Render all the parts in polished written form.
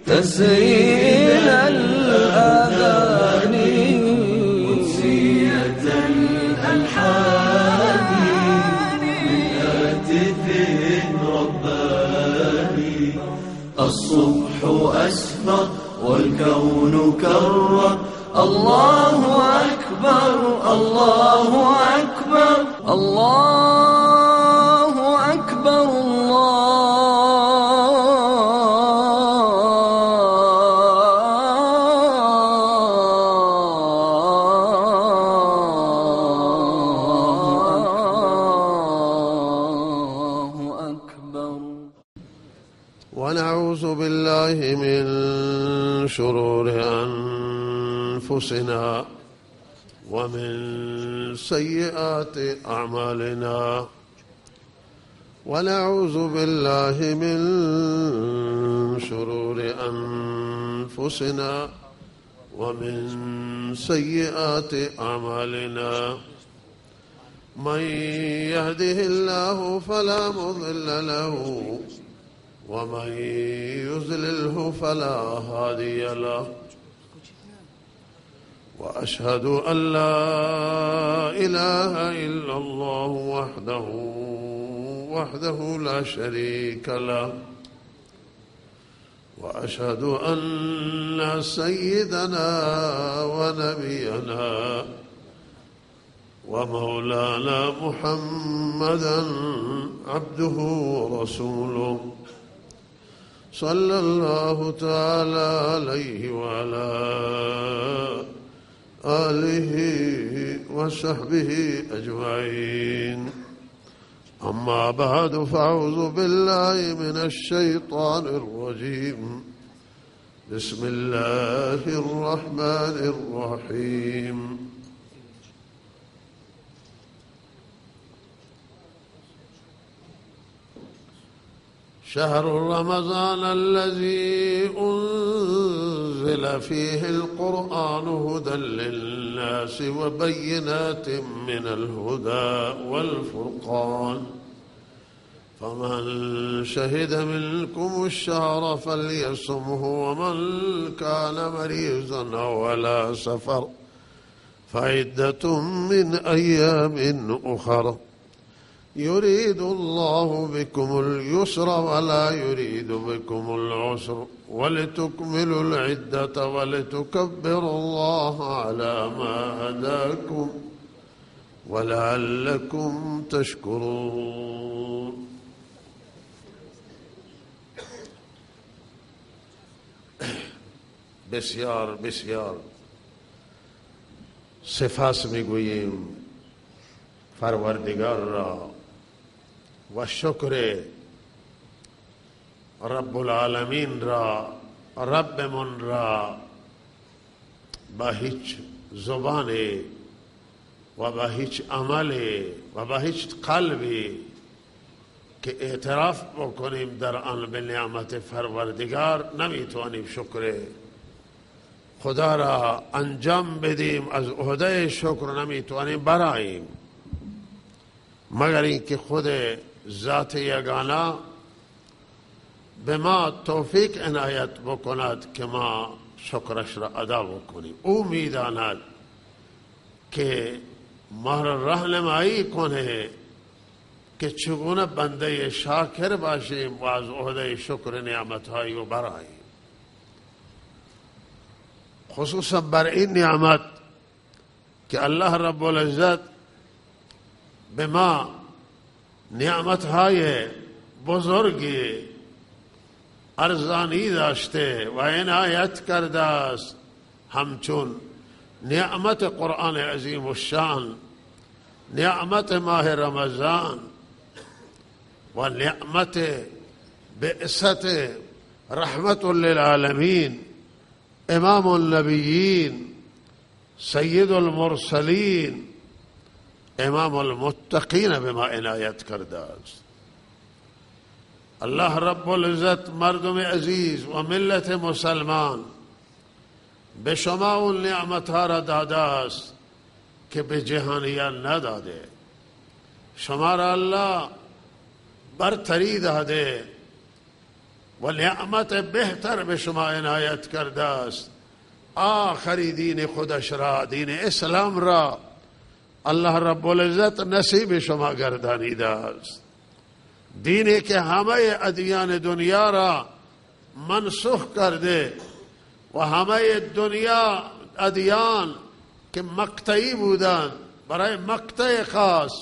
تسريل الآذان قدسية الألحان من هاتف رباني. الصبح أسفر والكون كرر. الله أكبر الله أكبر الله أكبر ونعوذ بالله من شرور أنفسنا ومن سيئات أعمالنا. ونعوذ بالله من شرور أنفسنا ومن سيئات أعمالنا. من يهده الله فلا مضل له ومن يضلله فلا هادي له. وأشهد أن لا إله إلا الله وحده لا شريك له. وأشهد أن سيدنا ونبينا ومولانا محمدا عبده ورسوله صلى الله تعالى عليه وعلى آله وصحبه أجمعين. أما بعد فأعوذ بالله من الشيطان الرجيم. بسم الله الرحمن الرحيم. شهر رمضان الذي أنزل فيه القرآن هدى للناس وبينات من الهدى والفرقان. فمن شهد منكم الشهر فليصمه ومن كان مريضا أو على سفر فعدة من أيام أخر. يريد الله بكم اليسر ولا يريد بكم العسر ولتكملوا العدة ولتكبروا الله على ما هداكم ولعلكم تشكرون. بسیار بسیار سپاس میگوییم پروردگار را و شکر رب العالمین را، ربمون را با هیچ زبان و با هیچ عمل و با هیچ قلبی که اعتراف بکنیم در آن به نعمت پروردگار نمیتوانیم شکر خدا را انجام بدیم. از عهده شکر نمیتوانیم براییم مگر اینکه خود ذات یگانه به ما توفیق عنایت بکند که ما شکرش را ادا بکنیم. او میداند که ما را راهنمایی کنه که چگونه بنده شاکر باشیم و از عهده شکر نعمت‌های او براییم. خصوصا بر این نعمت که الله رب العزت به ما نعمت‌های بزرگی ارزانی داشته و عنایت کرده است، همچون نعمت قرآن عظیم الشان نعمت ماه رمضان و نعمت بعثت رحمت للعالمین امام النبیین سید المرسلین امام المتقین به ما عنایت کرده است. الله رب العزت مردم عزیز و ملت مسلمان به شما اون نعمت ها را داده است که به جهانیان نداده. شما را الله برتری داده و نعمت بهتر به شما عنایت کرده است. آخری دین خودش را، دین اسلام را الله رب العزت نصیب شما گردانیده است. دینی که همه ادیان دنیا را منسوخ کرده و همه دنیا ادیان که مقطعی بودند برای مقطع خاص،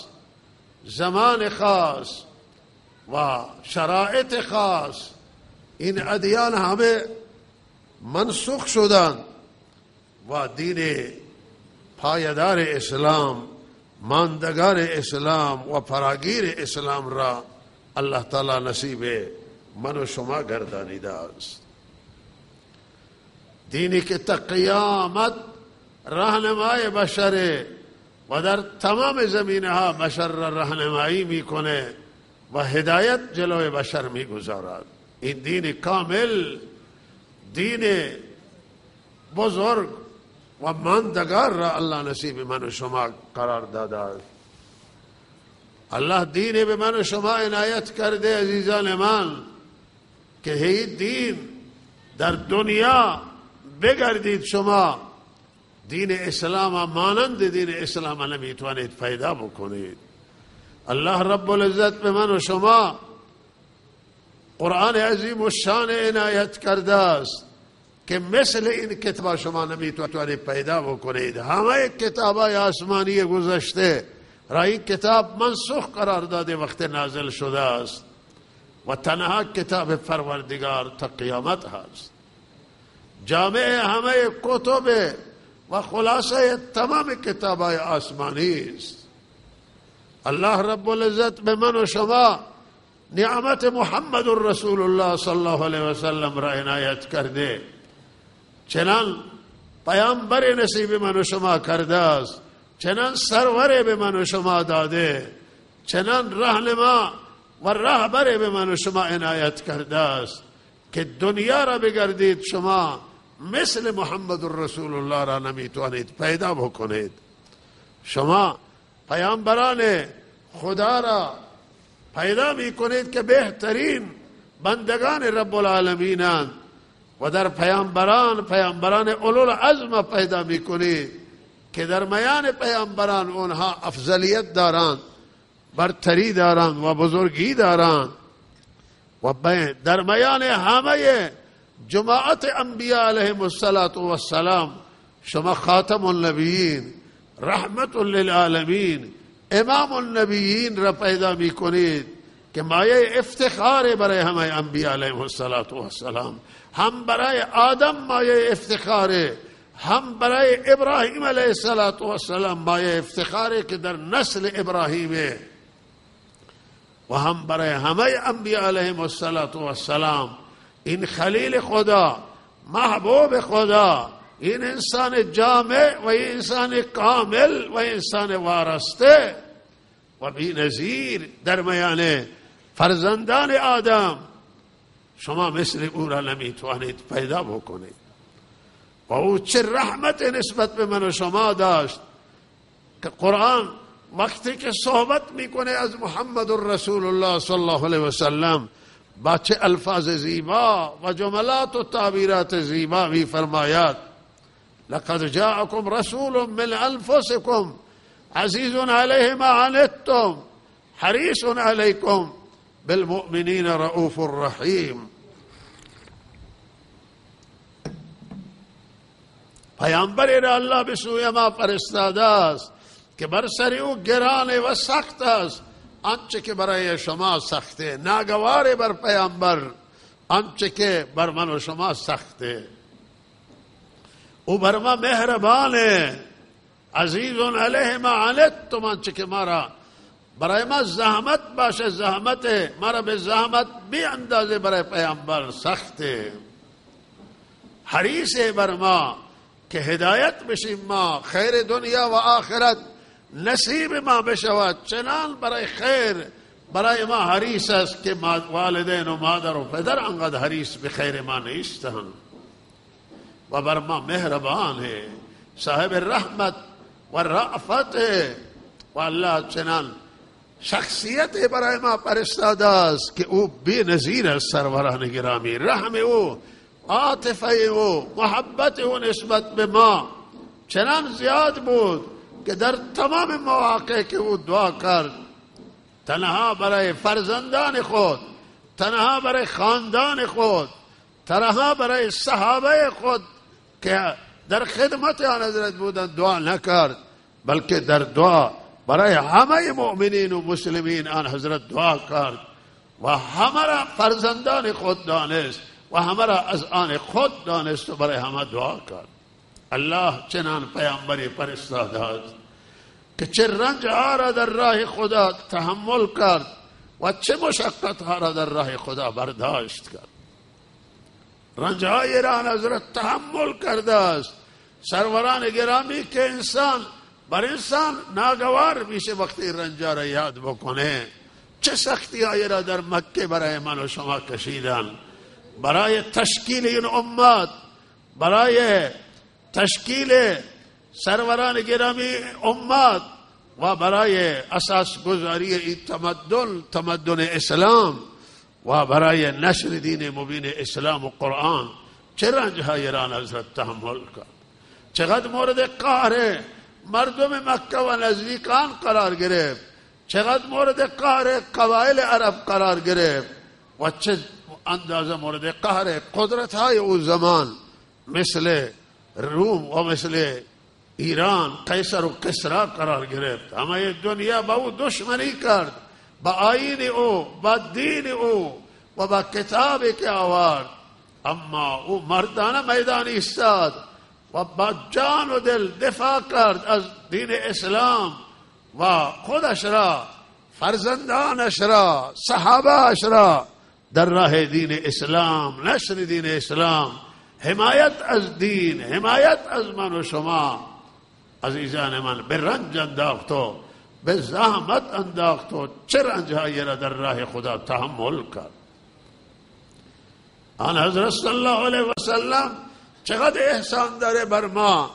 زمان خاص و شرایط خاص، این ادیان همه منسوخ شدند و دین پایدار اسلام، ماندگار اسلام و فراگیر اسلام را الله تعالی نصیب من و شما گردانیده است. دینی که تا قیامت راهنمای بشره و در تمام زمینه ها بشر را راهنمایی میکنه و هدایت جلوی بشر میگذارد. این دین کامل، دین بزرگ و ماندگار را الله نصیب من و شما قرار داده است. الله دین به من و شما عنایت کرده عزیزان من که هیچ دین در دنیا بگردید شما دین اسلام مانند دین اسلام نمیتوانید پیدا بکنید. الله رب العزت به من و شما قرآن عظیم و شان عنایت کرده است که مثل این کتاب شما نمیتوانید پیدا بکنید. همه کتابای آسمانی گذشته را این کتاب منسوخ قرار داده وقت نازل شده است و تنها کتاب پروردگار تا قیامت هست. جامع همه کتب و خلاصه تمام کتابای آسمانی است. الله رب العزت به من و شما نعمت محمد رسول الله صلی الله علیه وسلم را عنایت کرده. چنان پیامبر نصیب من و شما کرده است، چنان سرور به من و شما داده، چنان راهنما و رهبر به من و شما عنایت کرده است که دنیا را بگردید شما مثل محمد رسول الله را نمیتوانید پیدا بکنید. شما پیامبران خدا را پیدا میکنید که بهترین بندگان رب العالمینند و در پیامبران اولوالعزم پیدا میکنید که در میان پیامبران اونها افضلیت دارند، برتری دارند و بزرگی دارند و در میان همه جماعت انبیاء علیهم السلام شما خاتم النبیین، رحمت للعالمین، امام النبیین را پیدا می کنید که مایه افتخار برای همه انبیاء علیهم السلام. هم برای آدم مایه افتخاره، هم برای ابراهیم علیه السلام مایه افتخاره که در نسل ابراهیمه و هم برای همه انبیاء علیهم السلام. این خلیل خدا، محبوب خدا، این انسان جامع و این انسان کامل و انسان وارسته و بی نظیر در میان فرزندان آدم شما مثل او را نمیتوانید پیدا بکنید. و او چه رحمت نسبت به من و شما داشت که قرآن وقتی که صحبت میکنه از محمد رسول الله صلی الله علیه وسلم با چه الفاظ زیبا و جملات و تعبیرات زیبا می فرماید: لقد جاءكم رسول من انفسكم عزیز علیه ما عنتم حریص علیکم بالمؤمنین رؤوف رحیم. پیامبری را الله به سوی ما فرستاده است که بر سر او گران و سخت است آنچه که برای شما سخته، ناگوار بر پیامبر آنچه که بر من و شما سخته. او بر ما مهربانه، عزیز علیه ما عنتم، آنچه که ما برای ما زحمت باشه، زحمت مرا به زحمت بی اندازه برای پیامبر سخته. حریص بر ما که هدایت بشیم، ما خیر دنیا و آخرت نصیب ما بشود. چنان برای خیر برای ما حریص است که والدین و مادر و پدر انقدر حریص به خیر ما نیستند و بر ما مهربان ہے، صاحب رحمت و رأفت ہے. و الله چنان شخصیت برای ما فرستاده است که او بی نظیر است. سروران گرامی، رحم او، عاطفه او، محبت او نسبت به ما چنان زیاد بود که در تمام مواقع که او دعا کرد، تنها برای فرزندان خود، تنها برای خاندان خود، تنها برای صحابه خود که در خدمت آن حضرت بودند دعا نکرد، بلکه در دعا برای همه مؤمنین و مسلمین آن حضرت دعا کرد و همه را فرزندان خود دانست و همه را از آن خود دانست و برای همه دعا کرد. الله چنان پیامبری فرستاده است که چه رنج ها را در راه خدا تحمل کرد و چه مشقت ها را در راه خدا برداشت کرد. رنج های را حضرت تحمل کرده است. سروران گرامی که انسان بر انسان ناگوار میشه وقتی رنج را یاد بکنه. چه سختی های را در مکه برای من و شما کشیدن، برای تشکیل این امت، برای تشکیل سروران گرامی امت و برای اساس گذاری این تمدن اسلام و برای نشر دین مبین اسلام و قرآن. چه رنج های را حضرت تحمل کرد، چقدر مورد قهر مردم مکه و نزدیکان قرار گرفت، چقدر مورد قهر قبایل عرب قرار گرفت و چه اندازه مورد قهر قدرت های او زمان مثل روم و مثل ایران، قیصر و کسرا قرار گرفت. همه دنیا با او دشمنی کرد، با آیین او، با دین او و با کتابی که آورد. اما او مردانه میدان ایستاد و با جان و دل دفاع کرد از دین اسلام و خودش را، فرزندانش را، صحابهش را در راه دین اسلام، نشر دین اسلام، حمایت از دین، حمایت از من و شما. عزیزان من، به رنج انداخت و به زحمت انداخت و چه رنجهایی را در راه خدا تحمل کرد. آن حضرت صلی الله علیه و سلم چقدر احسان داره بر ما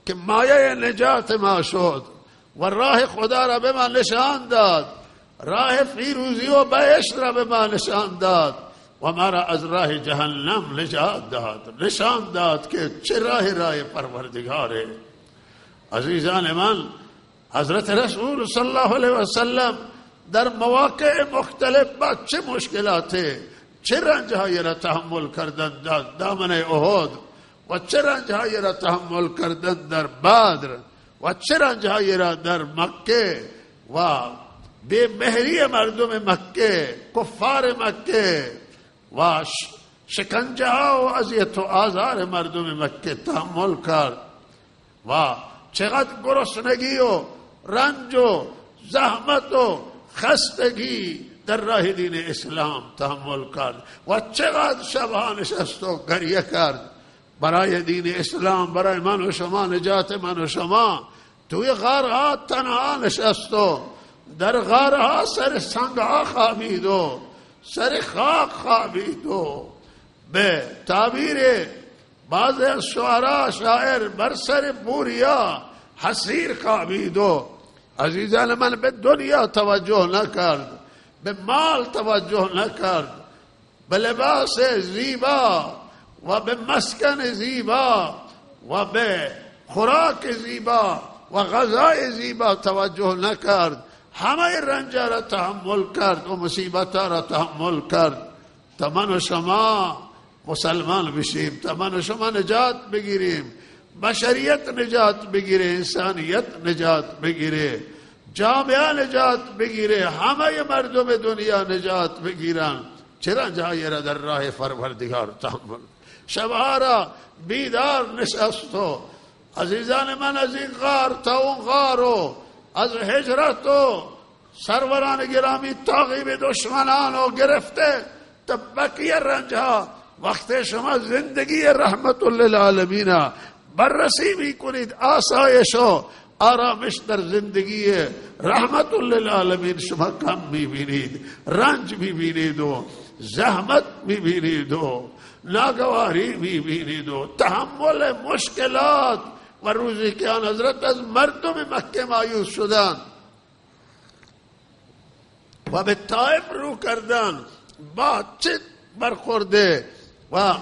که مایه نجات ما شد و راه خدا را به ما نشان داد، راه فیروزی و بهشت را به ما نشان داد و ما را از راه جهنم نجات داد، نشان داد که چه راه پروردگاره. عزیزان من، حضرت رسول صلی الله علیه و سلم در مواقع مختلف با چه مشکلاتی، چه رنجهایی را تحمل کردند در دامن احد و چه رنجهایی را تحمل کردند در بدر و چه رنجهایی را در مکه و بے مهری مردم مکه، کفار مکه و شکنجه ها و اذیت و آزار مردم مکه تحمل کرد و چقدر گرسنگی و رنج و زحمت و خستگی در راه دین اسلام تحمل کرد و چقدر شبها نشست و گریه کرد برای دین اسلام، برای من و شما، نجات من و شما. توی غارها تنها نشست و در غارها سر سنگها خوابید و سر خاک خوابید و به تعبیر بعض از شعرا شاعر بر سر بوریا حسیر خوابید. و عزیزان من، به دنیا توجه نکرد، به مال توجه نکرد، به لباس زیبا و به مسکن زیبا و به خوراک زیبا و غذای زیبا توجه نکرد. همه رنج را تحمل کرد و مصیبت را تحمل کرد تا من و شما مسلمان بشیم، تا من و شما نجات بگیریم، بشریت نجات بگیره، انسانیت نجات بگیره، جامعه نجات بگیره، همه مردم دنیا نجات بگیرن. چه رنجهایی را در راه پروردگار تحمل. شبها را بیدار نشست و عزیزان من از این غار تا اون غار و از هجرت و سروران گرامی تعقیب دشمنان و گرفته تا بقیه رنج ها، وقتی شما زندگی رحمت للعالمین بررسی میکنید، آسایش و آرامش در زندگی رحمت للعالمین شما کم میبینید، رنج میبینید و زحمت میبینید و ناگواری میبینید و تحمل مشکلات. و روزی که آن حضرت از مردم مکه مایوس شدند و به طائف رو کردن، با چه برخورده و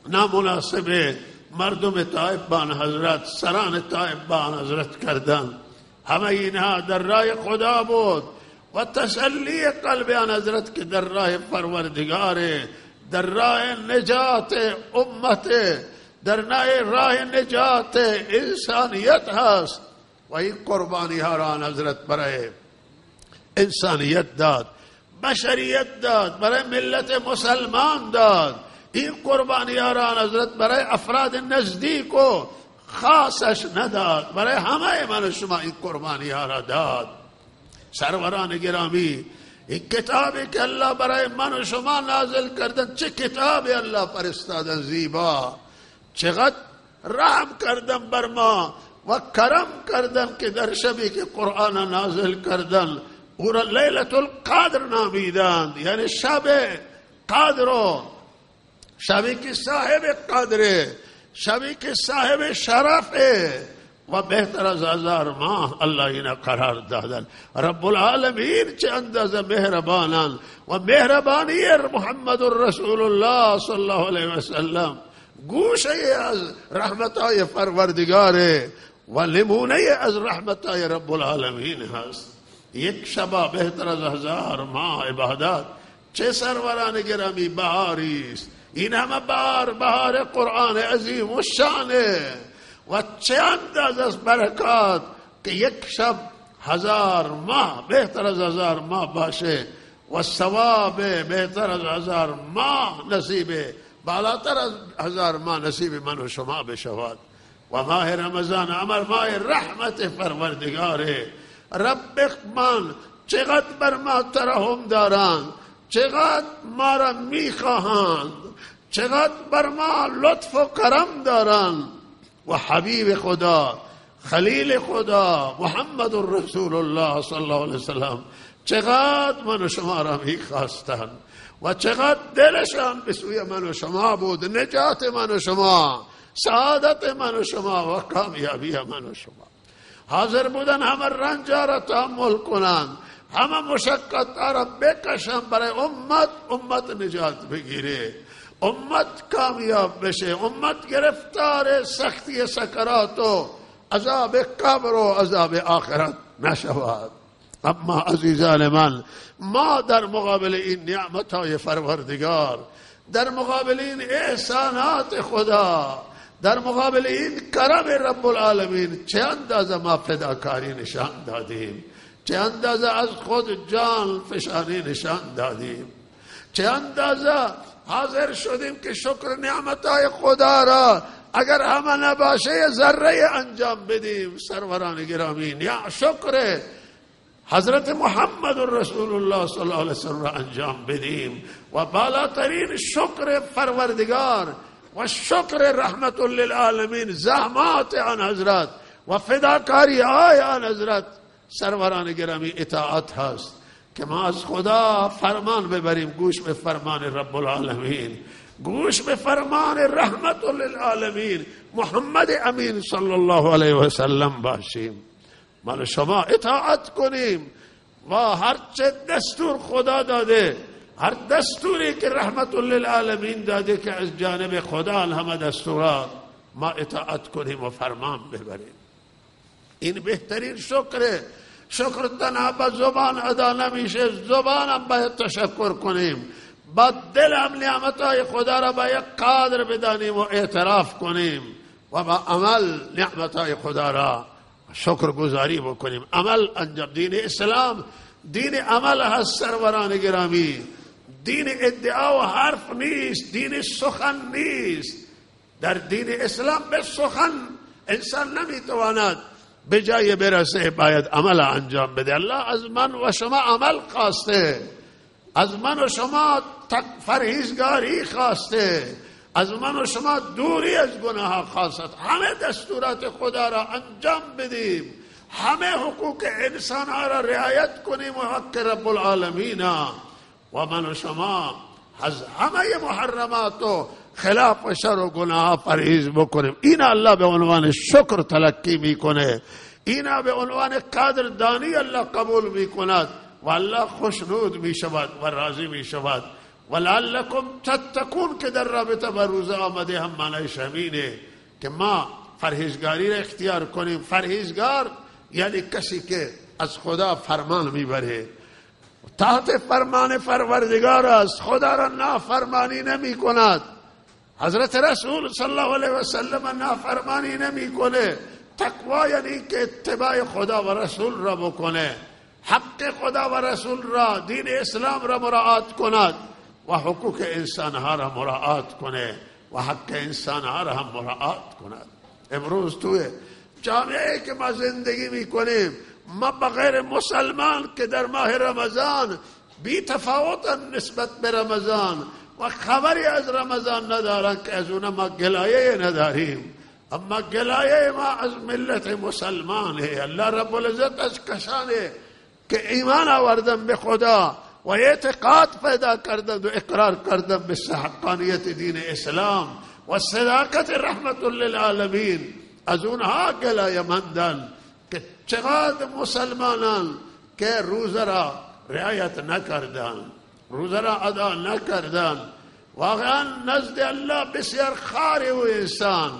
نامناسبه مردم طائف با آن حضرت، سران طائف با آن حضرت کردن، همه اینها در راه خدا بود و تسلی قلب آن حضرت که در راه پروردگاره، در راه نجات امت، در راه نجات انسانیت هست. و این قربانی ها را آن حضرت برای انسانیت داد، بشریت داد، برای ملت مسلمان داد. این قربانی ها را آن حضرت برای افراد نزدیک و خاصش نداد، برای همه من و شما این قربانی ها را داد. سروران گرامی، این کتابی که الله برای من و شما نازل کردن، چه کتابی الله فرستادن زیبا، چقدر رحم کردن بر ما و کرم کردن که در شبی که قرآن نازل کردن او را لیلة القدر نامیدند، یعنی شب قدر، شبی که صاحب قدره، شبی که صاحب شرفه و بهتر از 1000 ماه الله اینا قرار دادن. رب العالمین چه اندازه مهربانن و مهربانی محمد رسول الله صلی الله علیه وسلم گوشه از رحمتای پروردگاره و نمونه از رحمتای رب العالمین هست. یک شبا بهتر از 1000 ماه عبادت. چه سروران گرامی بهاری است این، همه بهار قرآن عظیم و شانه و چه انداز از برکات که یک شب 1000 ماه بهتر از 1000 ماه باشه و ثواب بهتر از 1000 ماه نصیبه، بالاتر از 1000 ماه نصیب من و شما بشود. و ماه رمضان امر ماه رحمت پروردگاره. رب من چقدر بر ما ترحم دارند، چقدر ما را میخواهند، چقدر بر ما لطف و کرم دارند. و حبیب خدا، خلیل خدا محمد رسول الله صلی الله علیه وسلم چقدر من و شما را میخواستند و چقدر دلشان به سوی من و شما بود، نجات من و شما، سعادت من و شما و کامیابی من و شما. حاضر بودن همه رنجا را تحمل کنند، همه مشقت را بکشن برای امت نجات بگیره، امت کامیاب بشه، امت گرفتار سختی سکرات و عذاب قبر و عذاب آخرت نشود. اما عزیزان من، ما در مقابل این نعمتهای پروردگار، در مقابل این احسانات خدا، در مقابل این کرم رب العالمین چه اندازه ما فداکاری نشان دادیم، چه اندازه از خود جان فشانی نشان دادیم، چه اندازه حاضر شدیم که شکر نعمتهای خدا را اگر همه نباشه ذره انجام بدیم. سروران گرامی، یا شکر حضرت محمد رسول الله صلی الله علیه وسلم را انجام بدیم و بالاترین شکر پروردگار و شکر رحمت للعالمین، زحمات آن حضرت و فداکاری های آن حضرت سروران گرامی اطاعت هست که ما از خدا فرمان ببریم، گوش به فرمان رب العالمین، گوش به فرمان رحمت للعالمین محمد امین صلی الله علیه و سلم باشیم، من شما اطاعت کنیم و هر چه دستور خدا داده، هر دستوری که رحمت للعالمین داده که از جانب خدا همه دستورات، ما اطاعت کنیم و فرمان ببریم. این بهترین شکره. شکر تنها با زبان ادا نمیشه، زبان هم باید تشکر کنیم، با دل هم نعمتهای خدا را باید قادر بدانیم و اعتراف کنیم و با عمل نعمتهای خدا را شکر گزاری بکنیم، عمل انجام. دین اسلام دین عمل هست سروران گرامی، دین ادعا و حرف نیست، دین سخن نیست. در دین اسلام به سخن انسان نمیتواند به جای برسه، باید عمل انجام بده. الله از من و شما عمل خواسته، از من و شما پرهیزگاری خواسته، از من و شما دوری از گناه خواسته. همه دستورات خدا را انجام بدیم، همه حقوق انسان ها را رعایت کنیم و حق رب العالمین و من و شما از همه محرمات و خلاف و شر و گناه پرهیز بکنیم. این الله به عنوان شکر تلقی میکنه، اینا به عنوان قدردانی الله قبول میکند و الله خوشنود میشود و راضی میشود. ولعلکم تتقون که در رابطه با روزه آمده هم معنیش همینه که ما پرهیزگاری را اختیار کنیم. پرهیزگار یعنی کسی که از خدا فرمان میبره، تحت فرمان پروردگار است، خدا را نافرمانی نمی کند. حضرت رسول صلی الله علیه و سلم نافرمانی نمی کنه. تقوا یعنی که اتباع خدا و رسول را بکنه، حق خدا و رسول را، دین اسلام را مراعات کند و حقوق انسان ها را مراعات کنه و حق انسان ها را هم مراعات کند. امروز توی جامعه که ما زندگی میکنیم، ما بغیر مسلمان که در ماه رمضان بی تفاوتن نسبت به رمضان و خبری از رمضان ندارن که از اون ما گلایه نداریم. اما گلایه ما از ملت مسلمانه. الله رب العزت از کسانه که ایمان آوردن به خدا و اعتقاد پیدا کردند و اقرار کردند به حقانیت دین اسلام و صداقت رحمت للعالمین، از اونها گلایه مندن که چقدر مسلمانان که روزه را رعایت نکردن، روزه را ادا نکردن. واقعا نزد الله بسیار خاره و انسان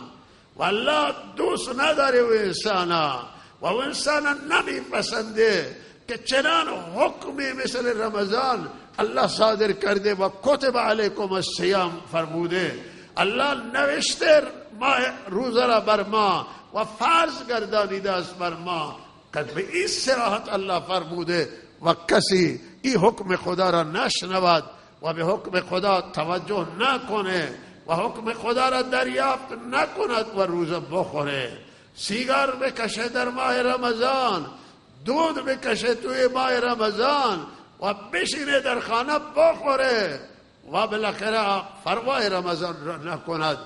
و الله دوست نداره و انسانا و انسانا نمیپسنده که چنان حکمی مثل رمضان الله صادر کرده و کتب علیکم الصیام فرموده. الله نوشته ما روزه را بر ما و فرض گردانیده است بر ما که به این صراحت الله فرموده و کسی این حکم خدا را نشنود و به حکم خدا توجه نکنه و حکم خدا را دریافت نکند و روزه بخوره، سیگار بکشه در ماه رمضان، دود بکشه توی ماه رمضان و بشینه در خانه بخوره و بالاخره پروای رمضان را نکند،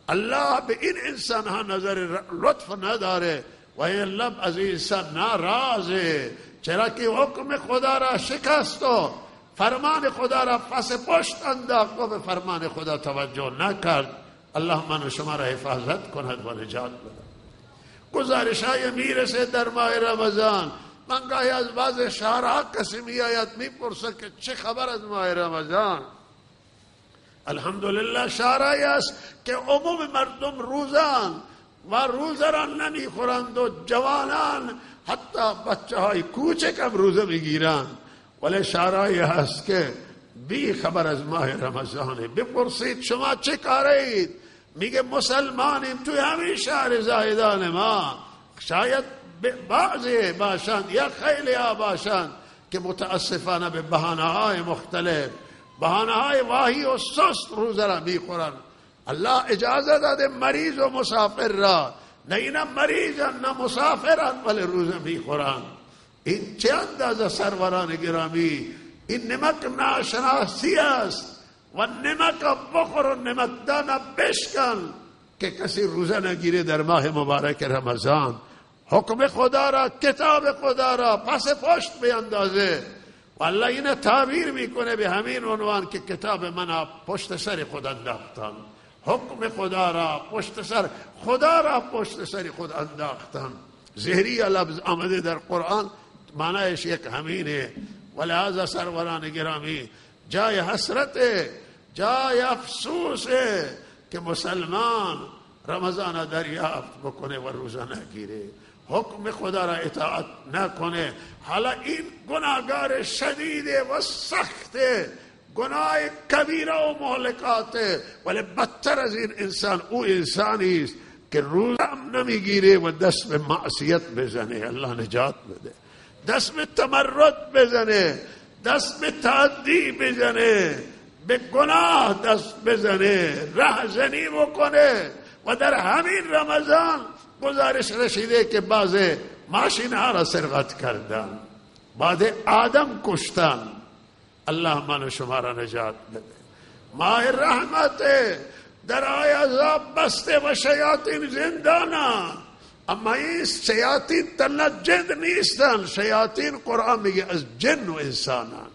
الله به این انسان ها نظر لطف نداره و این لب از این انسان ناراضه، چرا که حکم خدا را شکست و فرمان خدا را پس پشت انداخت و به فرمان خدا توجه نکرد. الله من و شما را حفاظت کند و نجات بده. گزارش های میرسه در ماه رمضان، من گاهی از بعض شهرها کسی می آید میپرسه که چه خبر از ماه رمضان. الحمدلله شهرهایی است که عموم مردم روزان و روزه را نمیخورند و جوانان حتی بچه های کوچک هم روزه میگیرند، ولی شهرهایی هست که بی خبر از ماه رمضانه. بپرسید شما چه کارید؟ میگه مسلمانیم توی همین شهر زاهدان ما. شاید بعضی باشند یا خیلی ها باشند که متاسفانه به بهانه های مختلف، بهانه های واهی و سست روزه را میخورن. الله اجازه داده مریض و مسافر را، نه اینا مریضن نه مسافرن ولی روزه میخورن. این چه اندازه سروران گرامی، این نمک ناشناسی است و نمک بخور و نمکدان بشکن که کسی روزه نگیره در ماه مبارک رمضان. حکم خدا را، کتاب خدا را پس پشت بیندازه و الله این تعبیر میکنه به همین عنوان که کتاب من پشت سر خود انداختم، حکم خدا را پشت سر خدا را پشت سر خود انداختم. زهری لفظ آمده در قرآن معنیش یک همینه. ولهذا سروران گرامی جای حسرته، جای افسوسه که مسلمان رمضان دریافت بکنه و روزه نگیره، حکم خدا را اطاعت نکنه. حالا این گناهگار شدیده و سخته، گناه کبیره و مهلکاته، ولی بدتر از این انسان او انسانی است که روزه هم نمیگیره و دست به معصیت بزنه. الله نجات بده. دست به تمرد بزنه، دست به تعدی بزنه، به گناه دست بزنه، رهزنی بکنه و در همین رمضان گزارش رسیده که بعض ماشین ها را سرقت کردن، بعض آدم کشتن. الله من و شما را نجات بده. ماه رحمت در آی عذاب بسته و شیاطین زندانا، اما این شیاطین تنها جن نیستن. شیاطین قرآن میگه از جن و انسانان،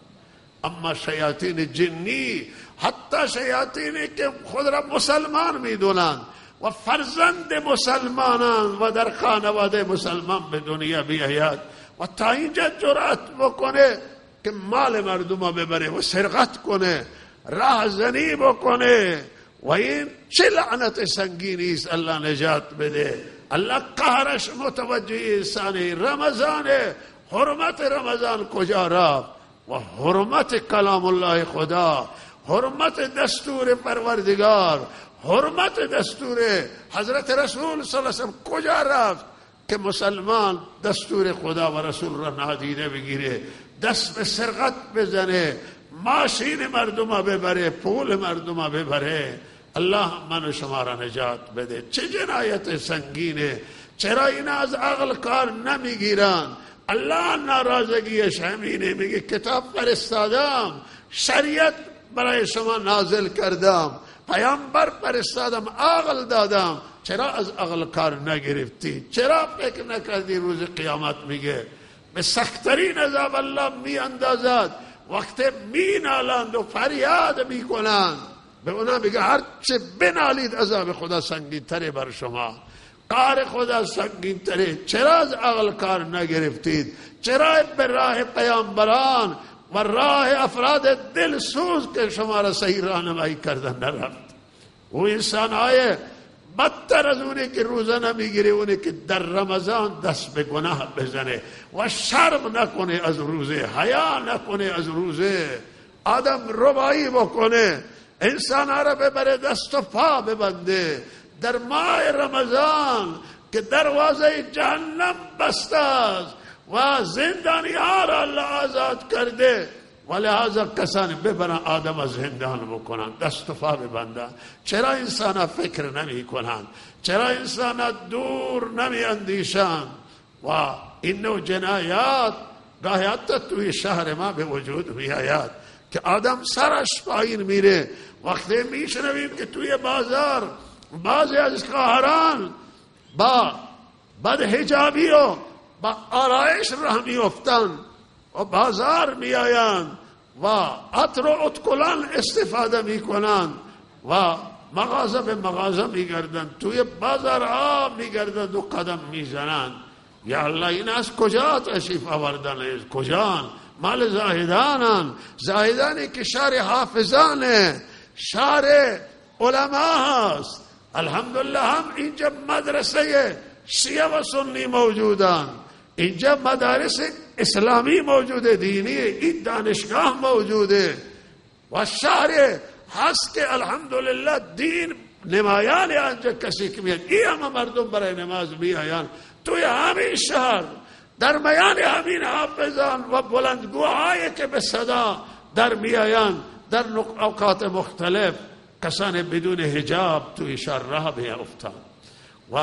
اما شیاطین جنی حتی شیاطینی که خود را مسلمان میدونن و فرزند مسلمانان و در خانواده مسلمان به دنیا بیاید و تا اینجا جرأت بکنه که مال مردم ببره و سرقت کنه، راهزنی بکنه، و این چه لعنت سنگینی است. الله نجات بده. الله قهرش متوجه انسانی. رمضان، حرمت رمضان کجا رفت؟ و حرمت کلام الله خدا، حرمت دستور پروردگار، حرمت دستور حضرت رسول صلی الله علیه وسلم کجا رفت که مسلمان دستور خدا و رسول را نادیده بگیره، دست به سرقت بزنه، ماشین مردم ببره، پول مردم ببره. الله من و شما را نجات بده. چه جنایت سنگینه. چرا این از عقل کار نمیگیرن؟ الله ناراضگیش همینه. میگه کتاب فرستادم، شریعت برای شما نازل کردم، پیامبر فرستادم، عقل دادم، چرا از عقل کار نگرفتی؟ چرا فکر نکردی روز قیامت میگه به سخت‌ترین عذاب الله می اندازد؟ وقت می نالند و فریاد می کنند به اونا میگه هر چه بنالید عذاب خدا سنگین تره بر شما، کار خدا سنگین تره. چرا از عقل کار نگرفتید؟ چرا به راه پیامبران و راه افراد دلسوز که شما را صحیح راهنمایی کردن نرفت؟ و انسان های بدتر از اونه که روزه نمیگیره اونه که در رمضان دست به گناه بزنه و شرم نکنه از روزه، حیا نکنه از روزه، آدم ربایی بکنه، انسان ها را ببره دست و پا ببنده در ماه رمضان که دروازه جهنم بسته است و زندانی ها را الله آزاد کرده. ولهذا کسانی ببرن آدم از زندان بکنن، دست و پا ببندن. چرا انسان فکر نمی کنن؟ چرا انسان دور نمی اندیشن؟ و این نوع جنایات گاهی حتی توی شهر ما به وجود می آید که آدم سرش پایین میره. وقتی میشنویم که توی بازار بعضی از خواهران با بدحجابی و با آرایش راه میافتند و بازار می آیند و عطر و ادکلان استفاده می کنند و مغازه به مغازه می گردند، توی بازار ها می گردند و قدم می زنند. یا الله این از کجا تشریف آوردن؟ کجان؟ مال زاهدانن، زاهدانی که شهر حافظانه، شهر علما هست. الحمدلله هم اینجا مدرسه شیعه و سنی موجودن، اینجا مدارس اسلامی موجوده، دینی، این دانشگاه موجوده و شهر هست که الحمدلله دین نمایان آنجا کسی که میاد. این همه مردم برای نماز میآیند توی همین شهر، در میان همین حافظان و بلندگوهایی که به صدا در میآیند در اوقات مختلف. کسان بدون حجاب توی شهر راه میافتند و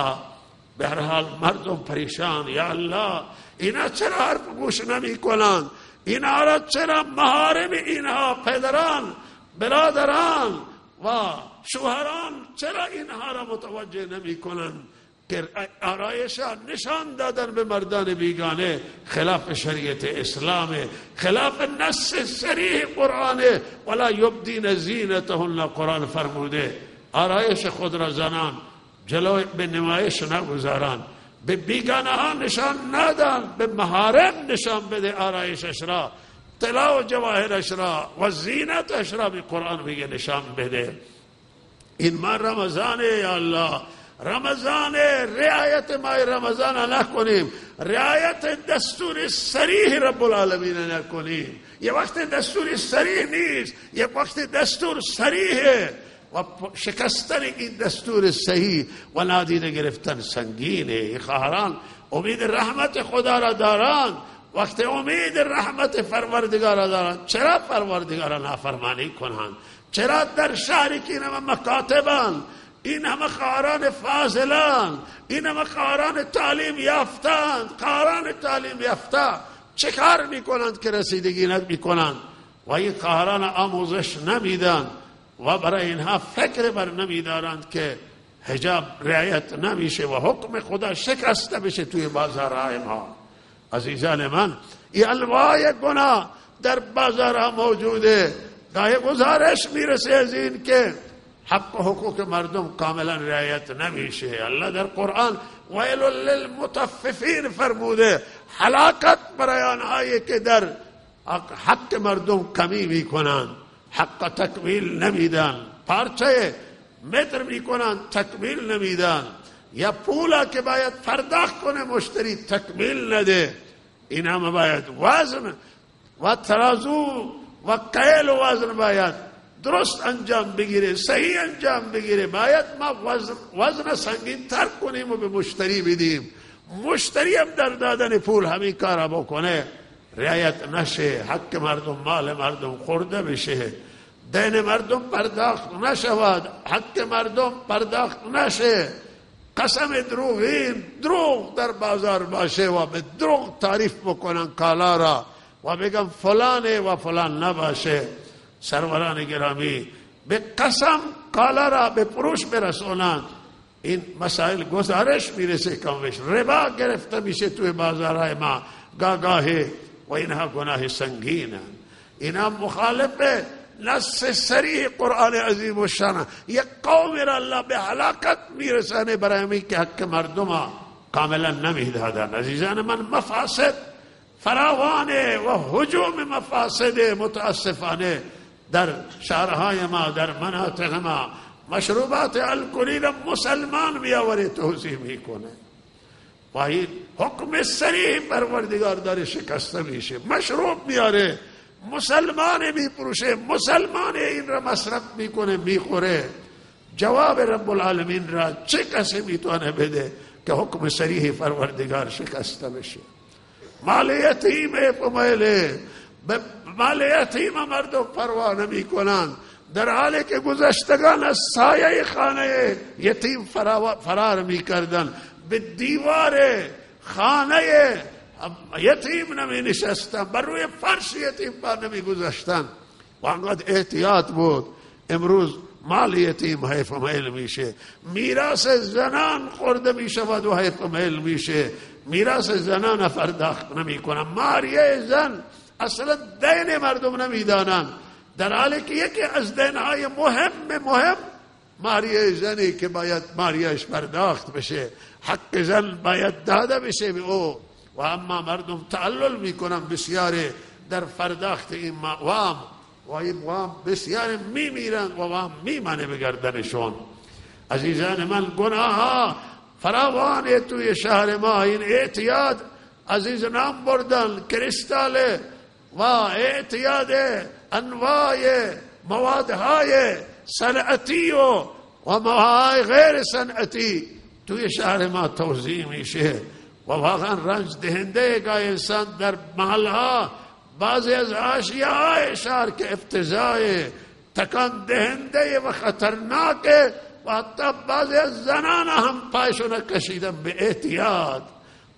به هر حال مردم پریشان. یا الله اینا چرا حرف گوش نمی کنند؟ اینا را چرا محارم اینها، پدران، برادران و شوهران، چرا اینها را متوجه نمی کنند که آرایشان نشان دادن به مردان بیگانه خلاف شریعت اسلام، خلاف نص صریح قرآن. ولا یبدین زینتهن، قرآن فرموده آرایش خود را زنان جلو به نمایش نگذارن، به بیگانه ها نشان ندن، به محارم نشان بده آرایشش را، طلا و جواهرش را و زینتش را به قرآن میگه نشان بده. این ماه رمضانه. یا الله رمضان، رعایت ماه رمضان نکنیم، رعایت دستور صریح رب العالمین نکنیم. یه وقت دستور صریح نیست، یه وقت دستور صریحه و شکستن این دستور صحیح و نادیده گرفتن سنگینه. خواهران امید رحمت خدا را دارند، وقت امید رحمت پروردگار را دارند، چرا پروردگار را نافرمانی کنند؟ چرا در شهری که اینم مکاتبان این همه خواهران فاضلان، این همه خواهران تعلیم یافتند، خواهران تعلیم یافته چه کار میکنند که رسیدگی نمیکنند و این خواهران آموزش نمیدن و برای اینها فکر بر نمیدارند که حجاب رعایت نمیشه و حکم خدا شکسته بشه توی بازارهای ما. عزیزان من، این انواع گناه در بازارها موجوده. گاهی گزارش میرسه از این که حق و حقوق مردم کاملا رعایت نمیشه. الله در قرآن ویل للمطففین فرموده، هلاکت برای آنهایی که در حق مردم کمی میکنن، حق تکمیل نمیدن، پارچه متر میکنن تکمیل نمیدن، یا پولا که باید پرداخت کنه مشتری تکمیل نده. این هم باید وزن و ترازو و کیل و وزن باید درست انجام بگیره، صحیح انجام بگیره. باید ما وزن سنگین تر کنیم و به مشتری بدیم. مشتری هم در دادن پول همین کار بکنه، رعایت نشه، حق مردم، مال مردم خورده بشه، دین مردم پرداخت نشود، حق مردم پرداخت نشه، قسم دروغین دروغ در بازار باشه و به دروغ تعریف بکنن کالا را و بگم فلانه و فلان نباشه. سروران گرامی، به قسم کالا را به فروش برسونند. این مسائل گزارش میرسه کمش، ربا گرفته میشه توی بازارهای ما گاهی و اینها گناه سنگینه. اینها مخالف نص صریح قرآن عظیم و شان. یک قوم را الله به هلاکت میرسانه برای همین که حق مردم کاملا نمیدادن. عزیزان من، مفاسد فراوانه و هجوم مفاسد متاسفانه در شهرهای ما، در مناطق ما. مشروبات الکلی را مسلمان میآوره توزیع میکنه و این حکم صریح پروردگار داره شکسته میشه. مشروب میاره، مسلمان میپروشه، مسلمان این را مصرف میکنه میخوره. جواب رب العالمین را چه کسی میتونه بده که حکم صریح پروردگار شکسته بشه؟ مال یتیم فمیله، به مال یتیم مردم پروا نمی کنند، در حالی که گذشتگان از سایه خانه یتیم فرار می کردن، به دیوار خانه یتیم نمی نشستن، بر روی فرش یتیم پا نمی گذاشتن و انقدر احتیاط بود. امروز مال یتیم حیف میل میشه، میراث زنان خورده میشود و حیف میل میشه، میراث زنان پرداخت نمی کنن. ماریه زن اصلا دین مردم نمیدانن، در حالی که یکی از دینهای مهم ماریه زنی که باید ماریهش پرداخت بشه، حق زن باید داده بشه به او، و اما مردم تعلل میکنن بسیار در پرداخت این وام و این وام بسیار میمیرن و وام میمانه به گردنشون. عزیزان من، گناه ها فراوانه توی شهر ما. این اعتیاد عزیز نام بردن، کریستال و اعتیاد انواع موادهای صنعتی و موادهای غیر صنعتی توی شهر ما توزیع میشه و واقعا رنج دهنده گاهی انسان در محلها بعضی از حاشیه‌های شهر که افتضاح تکان دهنده و خطرناکه و حتی بعضی از زنان هم پایشون کشیدن به احتیاط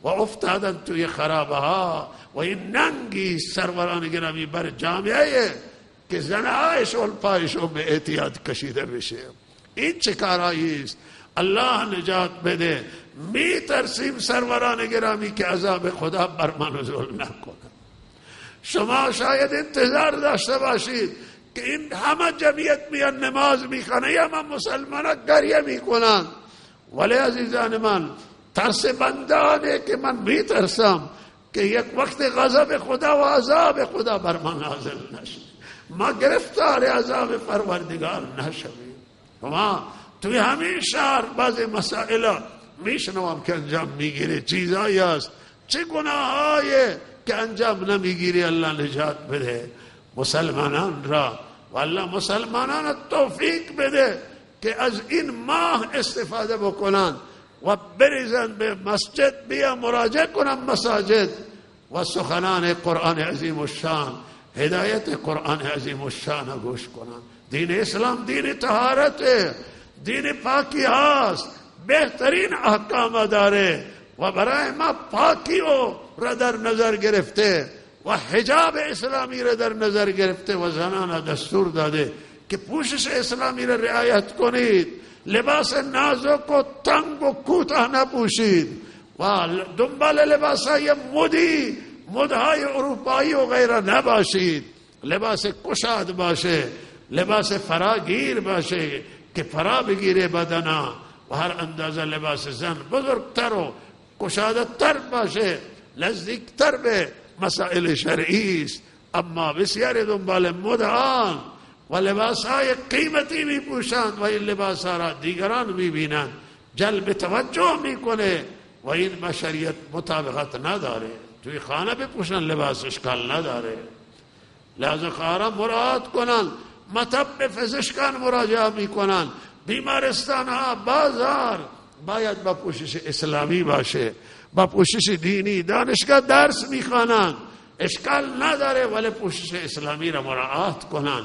و افتادن توی خرابه ها و این ننگی سروران گرامی بر جامعه که زنهایشون پایشون به احتیاط کشیده بشه. این چه کارایی است؟ الله نجات بده. می ترسیم سروران گرامی که عذاب خدا بر ما نزول نکنه. شما شاید انتظار داشته باشید که این همه جمعیت میان نماز میخونه یا همه مسلمان ها گریه میکنن، ولی عزیزان من، ترس بندانه که من میترسم که یک وقت غضب خدا و عذاب خدا بر من نازل نشه، ما گرفتار عذاب پروردگار نشویم. ما توی همین شهر بعضی مسائل میشنوم که انجام میگیره، چیزایی است، چه گناهایی که انجام نمیگیری. الله نجات بده مسلمانان را و الله مسلمانان توفیق بده که از این ماه استفاده بکنن و بریزن به مسجد، بیا مراجعه کنن مساجد و سخنان قرآن عظیم الشان، هدایت قرآن عظیم الشان گوش کنن. دین اسلام دین طهارت، دین پاکی هست، بهترین احکام داره و برای ما پاکی را در نظر گرفته و حجاب اسلامی را در نظر گرفته و زنان دستور داده که پوشش اسلامی را رعایت کنید، لباس نازک و تنگ و کوتاه نپوشید و دنبال لباسای مدهای اروپایی و غیره نباشید، لباس کشاد باشه، لباس فراگیر باشه که فرا بگیره بدنا و هر اندازه لباس زن بزرگتر و کشادتر باشه، نزدیکتر به مسائل شرعی است. اما بسیار دنبال مدهان و لباسهای قیمتی می پوشند و این لباسها را دیگران می بینند، جلب توجه می کنه و این با شریعت مطابقت نداره. توی خانه بپوشن لباس اشکال نداره، لازم خواهران مراعات کنن، مطب پزشکان مراجعه می کنن، بیمارستان ها، بازار باید با پوشش اسلامی باشه، با پوشش دینی، دانشگاه درس می خوانند، اشکال نداره ولی پوشش اسلامی را مراعات کنن.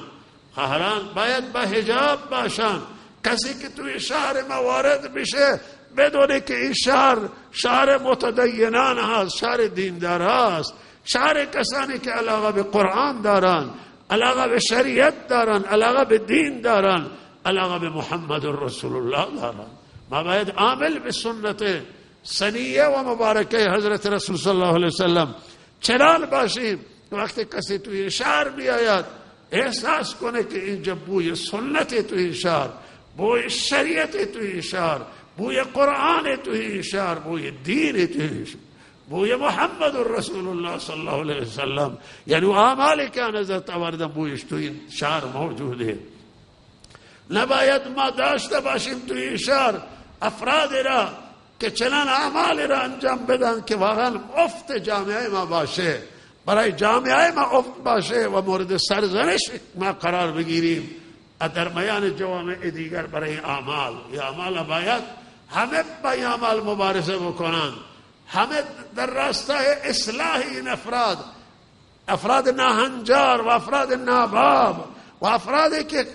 خواهران باید با حجاب باشن. کسی که توی شهر ما وارد بشه بدونه که این شهر متدینان هست، شهر دیندار هست، شهر کسانی که علاقه به قرآن دارن، علاقه به شریعت دارن، علاقه به دین دارن، علاقه به محمد رسول الله دارن. ما باید عامل به سنت سنیه و مبارکه حضرت رسول صلی الله علیه وسلم چنان باشیم وقتی کسی توی شهر بیاید احساس کنه که اینجا بوی سنت توی شهر، بوی شریعت توی شهر، بوی قرآن توی شهر، بوی دین توی شهر، بوی محمد رسول الله صلی الله علیه وسلم، یعنی اعمالی که نظرت آوردن بویش توی شهر موجوده. نباید ما داشته باشیم توی شهر افراد را که چنان اعمال را انجام بدن که واقعا افت جامعه ما باشه، برای جامعه ما افت باشه و مورد سرزنش ما قرار بگیریم در میان جوامع دیگر. برای اعمال، این اعمال باید همه با این اعمال مبارزه بکنن، همه در راستای اصلاح این افراد ناهنجار و افراد ناباب و افرادی که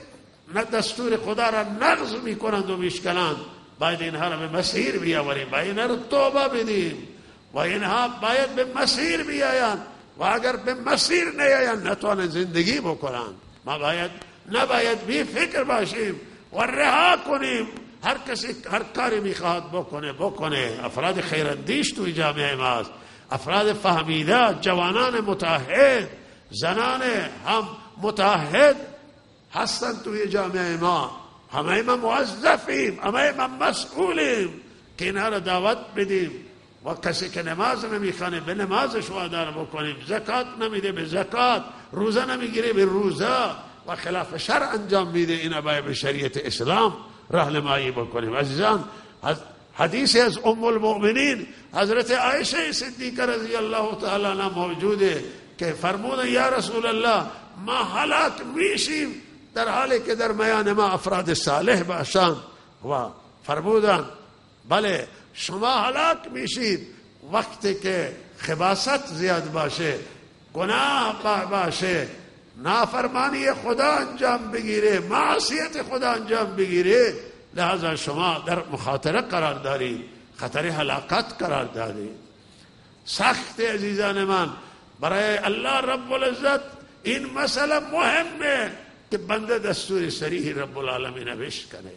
دستور خدا را نقض میکنند و میشکنند، باید اینها را به مسیر بیاوریم، باید اینها را توبه بدیم و اینها باید به مسیر بیایند و اگر به مسیر نیایند نتوانند زندگی بکنند. ما نباید بی فکر باشیم و رها کنیم، هر کسی هر کاری میخواد بکنه. افراد خیراندیش توی جامعه ماست، افراد فهمیده، جوانان متعهد، زنان هم متعهد هستند توی جامعه ما. همه ما موظفیم، همه ما مسئولیم که اینها را دعوت بدیم و کسی که نماز نمیخوانه به نمازش وادار بکنیم، زکات نمیده به زکات، روزه نمیگیره به روزه و خلاف شرع انجام میده، اینا باید به شریعت اسلام راهنمایی بکنیم. عزیزان، حدیثی از ام المؤمنین حضرت عایشه صدیقه رضی الله تعالی عنها موجوده که فرمودن یا رسول الله ما هلاک میشیم در حالی که در میان ما افراد صالح باشند و فرمودن بله شما هلاک میشید وقتی که خباثت زیاد باشه، گناه باشه، نافرمانی خدا انجام بگیره، معصیت خدا انجام بگیره، لہذا شما در مخاطره قرار دارید، خطر هلاکت قرار دارید. سخت عزیزان من، برای الله رب العزت این مسئله مهمه که بنده دستور صریح رب العالمین بشکنه،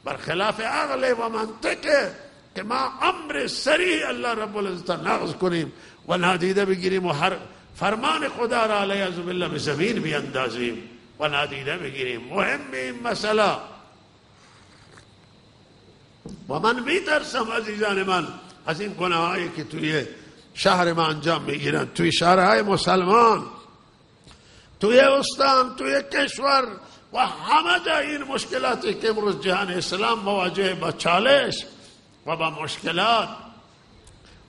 برخلاف عقل و منطقه که ما امر صریح الله رب العزت نقض کنیم و نادیده بگیریم و هر فرمان خدا را علیه بالله به زمین بیندازیم و نادیده بگیریم. مهم این مسئله و من میترسم عزیزان من از این گناهایی که توی شهر ما انجام میگیرن، توی شهرهای مسلمان، توی استان، توی کشور و همه جا این مشکلاتی که امروز جهان اسلام مواجه با چالش و با مشکلات.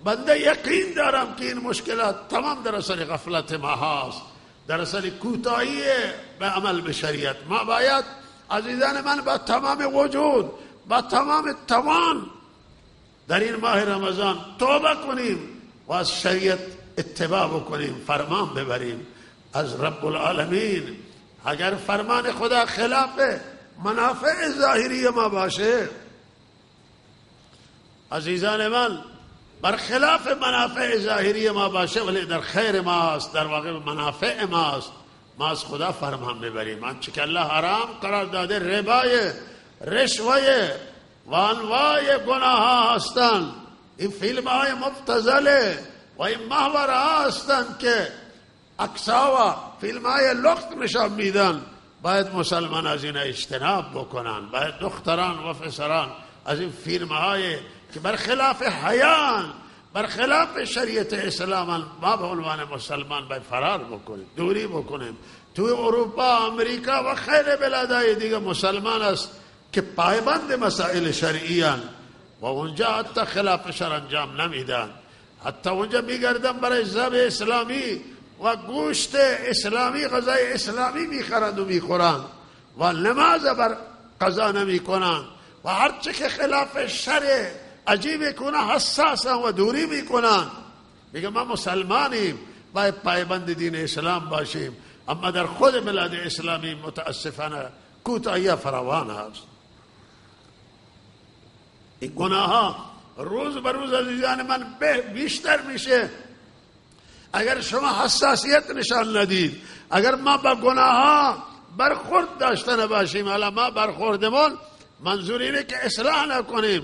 بنده یقین دارم که این مشکلات تمام در اثر غفلت ما هست، در اثر کوتاهی به عمل به شریعت. ما باید عزیزان من با تمام وجود، با تمام توان در این ماه رمضان توبه کنیم و از شریعت اتباع بکنیم، فرمان ببریم از رب العالمین. اگر فرمان خدا خلافه منافع ظاهری ما باشه. عزیزان من، برخلاف منافع ظاهری ما باشه ولی در خیر ماست، در واقع منافع ماست. ما از خدا فرمان میبریم. آنچه که الله حرام قرار داده ربای، رشوه و انواع گناه ها هستند. این فیلم های مبتذله و این محور ها هستند که اکسا و فیلم های لخت نشان میدن. باید مسلمان از این اجتناب بکنن. باید دختران و پسران از این فیلم های که برخلاف حیان، برخلاف شریعت اسلام، ما به عنوان مسلمان باید فرار بکنیم، دوری بکنیم. توی اروپا، امریکا و خیلی بلادهای دیگه مسلمان است که پایبند مسائل شرعی هستند و اونجا حتی خلاف شرع انجام نمیدن. حتی اونجا میگردن برای ذبح اسلامی و گوشت اسلامی، غذای اسلامی میخرند و میخورند و نماز بر قضا نمیکنند و هرچه که خلاف شرع عجیب کنه حساسن و دوری میکنن. میگه ما مسلمانیم، باید پایبند دین اسلام باشیم. اما در خود بلاد اسلامی متاسفانه کوتاهی فراوان هست. این گناه ها روز به روز عزیزان من بیشتر میشه. اگر شما حساسیت نشان ندید، اگر ما با گناه ها برخورد داشته نباشیم، حالا ما برخوردمون منظور اینه که اصلاح نکنیم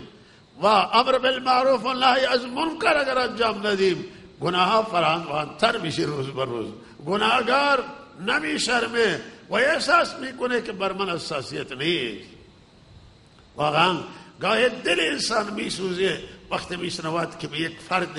و امر بالمعروف و نهی از منکر اگر انجام ندیم، گناه ها فراوانتر میشه. روز به روز گناهگار نمیشرمه و احساس میکنه که بر من حساسیت نیست. واقعا گاهی دل انسان میسوزه وقتی میشنود که به یک فرد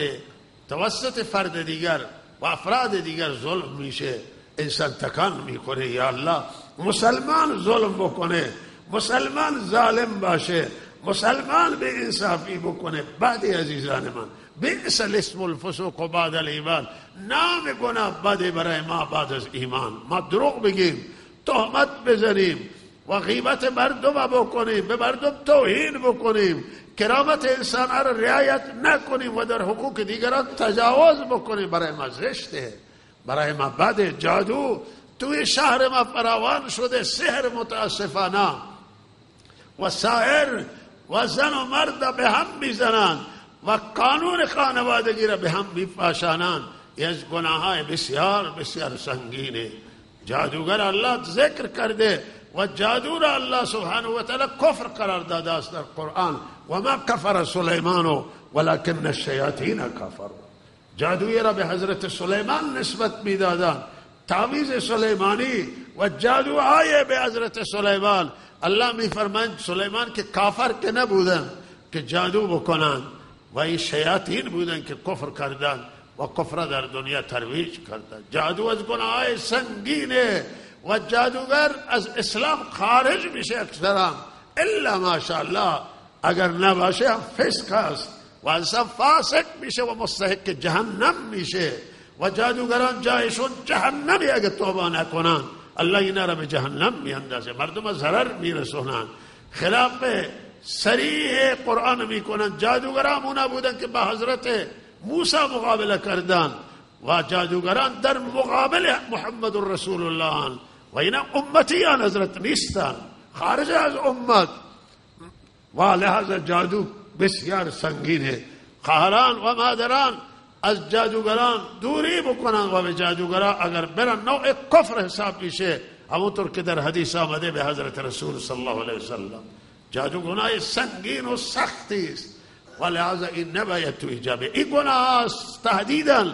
توسط فرد دیگر و افراد دیگر ظلم میشه. انسان تکان میخوره. یا الله، مسلمان ظلم بکنه، مسلمان ظالم باشه، مسلمان به انصافی بکنه. بعد عزیزان من، بئس الاسم الفسوق بعد الایمان، نام گناه بده برای ما بعد از ایمان. ما دروغ بگیم، تهمت بزنیم و غیبت مردم بکنیم، به مردم توهین بکنیم، کرامت انسان را رعایت نکنیم و در حقوق دیگران تجاوز بکنیم. برای ما زشته، برای ما بده. جادو توی شهر ما فراوان شده، سحر متاسفانه، و ساحر و زن و مرد به هم میزنند و قانون خانوادگی را به هم میپاشانند. این از گناه های بسیار بسیار سنگینه. جادوگر الله ذکر کرده و جادو را الله سبحانه و تعالی کفر قرار داده است در قرآن. و ما کفر سلیمان ولکن الشیاطین کفروا. جادویی را به حضرت سلیمان نسبت میدادند، تعویذ سلیمانی و جادوهای به حضرت سلیمان. الله میفرماید سلیمان که کافر که نبودن که جادو بکنن و این شیاطین بودن که کفر کردن و کفر در دنیا ترویج کردن. جادو از گناه سنگینه و جادوگر از اسلام خارج میشه اکثرا، الا ماشاءالله اگر نباشه فسق است و انسان فاسق میشه و مستحق جهنم میشه و جادوگران جایشون جهنمی اگر توبه نکنن الله اینا را به جهنم میاندازه، مردم ضرر میرسونن. خلاف صریح قرآن میکنن. جادوگران اونا بودن که با حضرت موسی مقابله کردن و جادوگران در مقابل محمد رسول الله و اینا امتیان حضرت نیستن، خارج از امت. و لحاظ جادو بسیار سنگینه. خواهران و مادران از جادوگران دوری بکنن و به جادوگران اگر برن نوع کفر حساب میشه، همونطور که در حدیث آمده به حضرت رسول صلی الله علیه وسلم. جادو گناه سنگین و سختی است و لحاظ این نباید تو ایجابه. این گناه است تهدیداً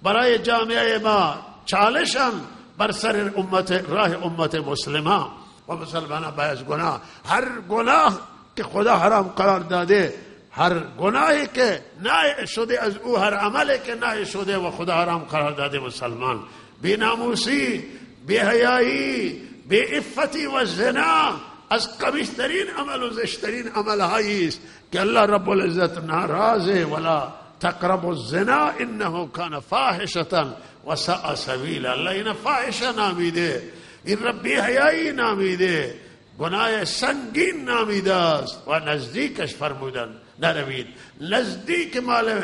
برای جامعه ما، چالشاً بر سر امت، راه امت مسلمه و مسلمان باید گناه، هر گناه که خدا حرام قرار داده، هر گناهی که نهی شده از او، هر عملی که نهی شده و خدا حرام قرار داده، مسلمان بی ناموسی، بی حیایی، بی عفتی و زنا از قبیح‌ترین عمل و زشترین عمل هایی است که الله رب العزت ناراضه. ولا تقربوا الزنا انه کان فاحشة و ساء سبیلا. الله این فاحشه نامیده، این ربی حیایی نامیده، گناه سنگین نامیده است و نزدیکش فرمودن نروید، نزدیک مال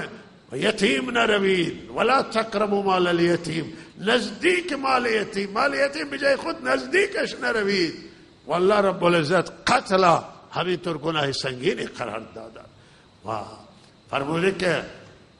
یتیم نروید. ولا تقربوا مال الیتیم، نزدیک مال یتیم، مال یتیم بجای خود نزدیکش نروید. والله رب العزت قتل همینطور گناه سنگینی قرار دادن و فرموده که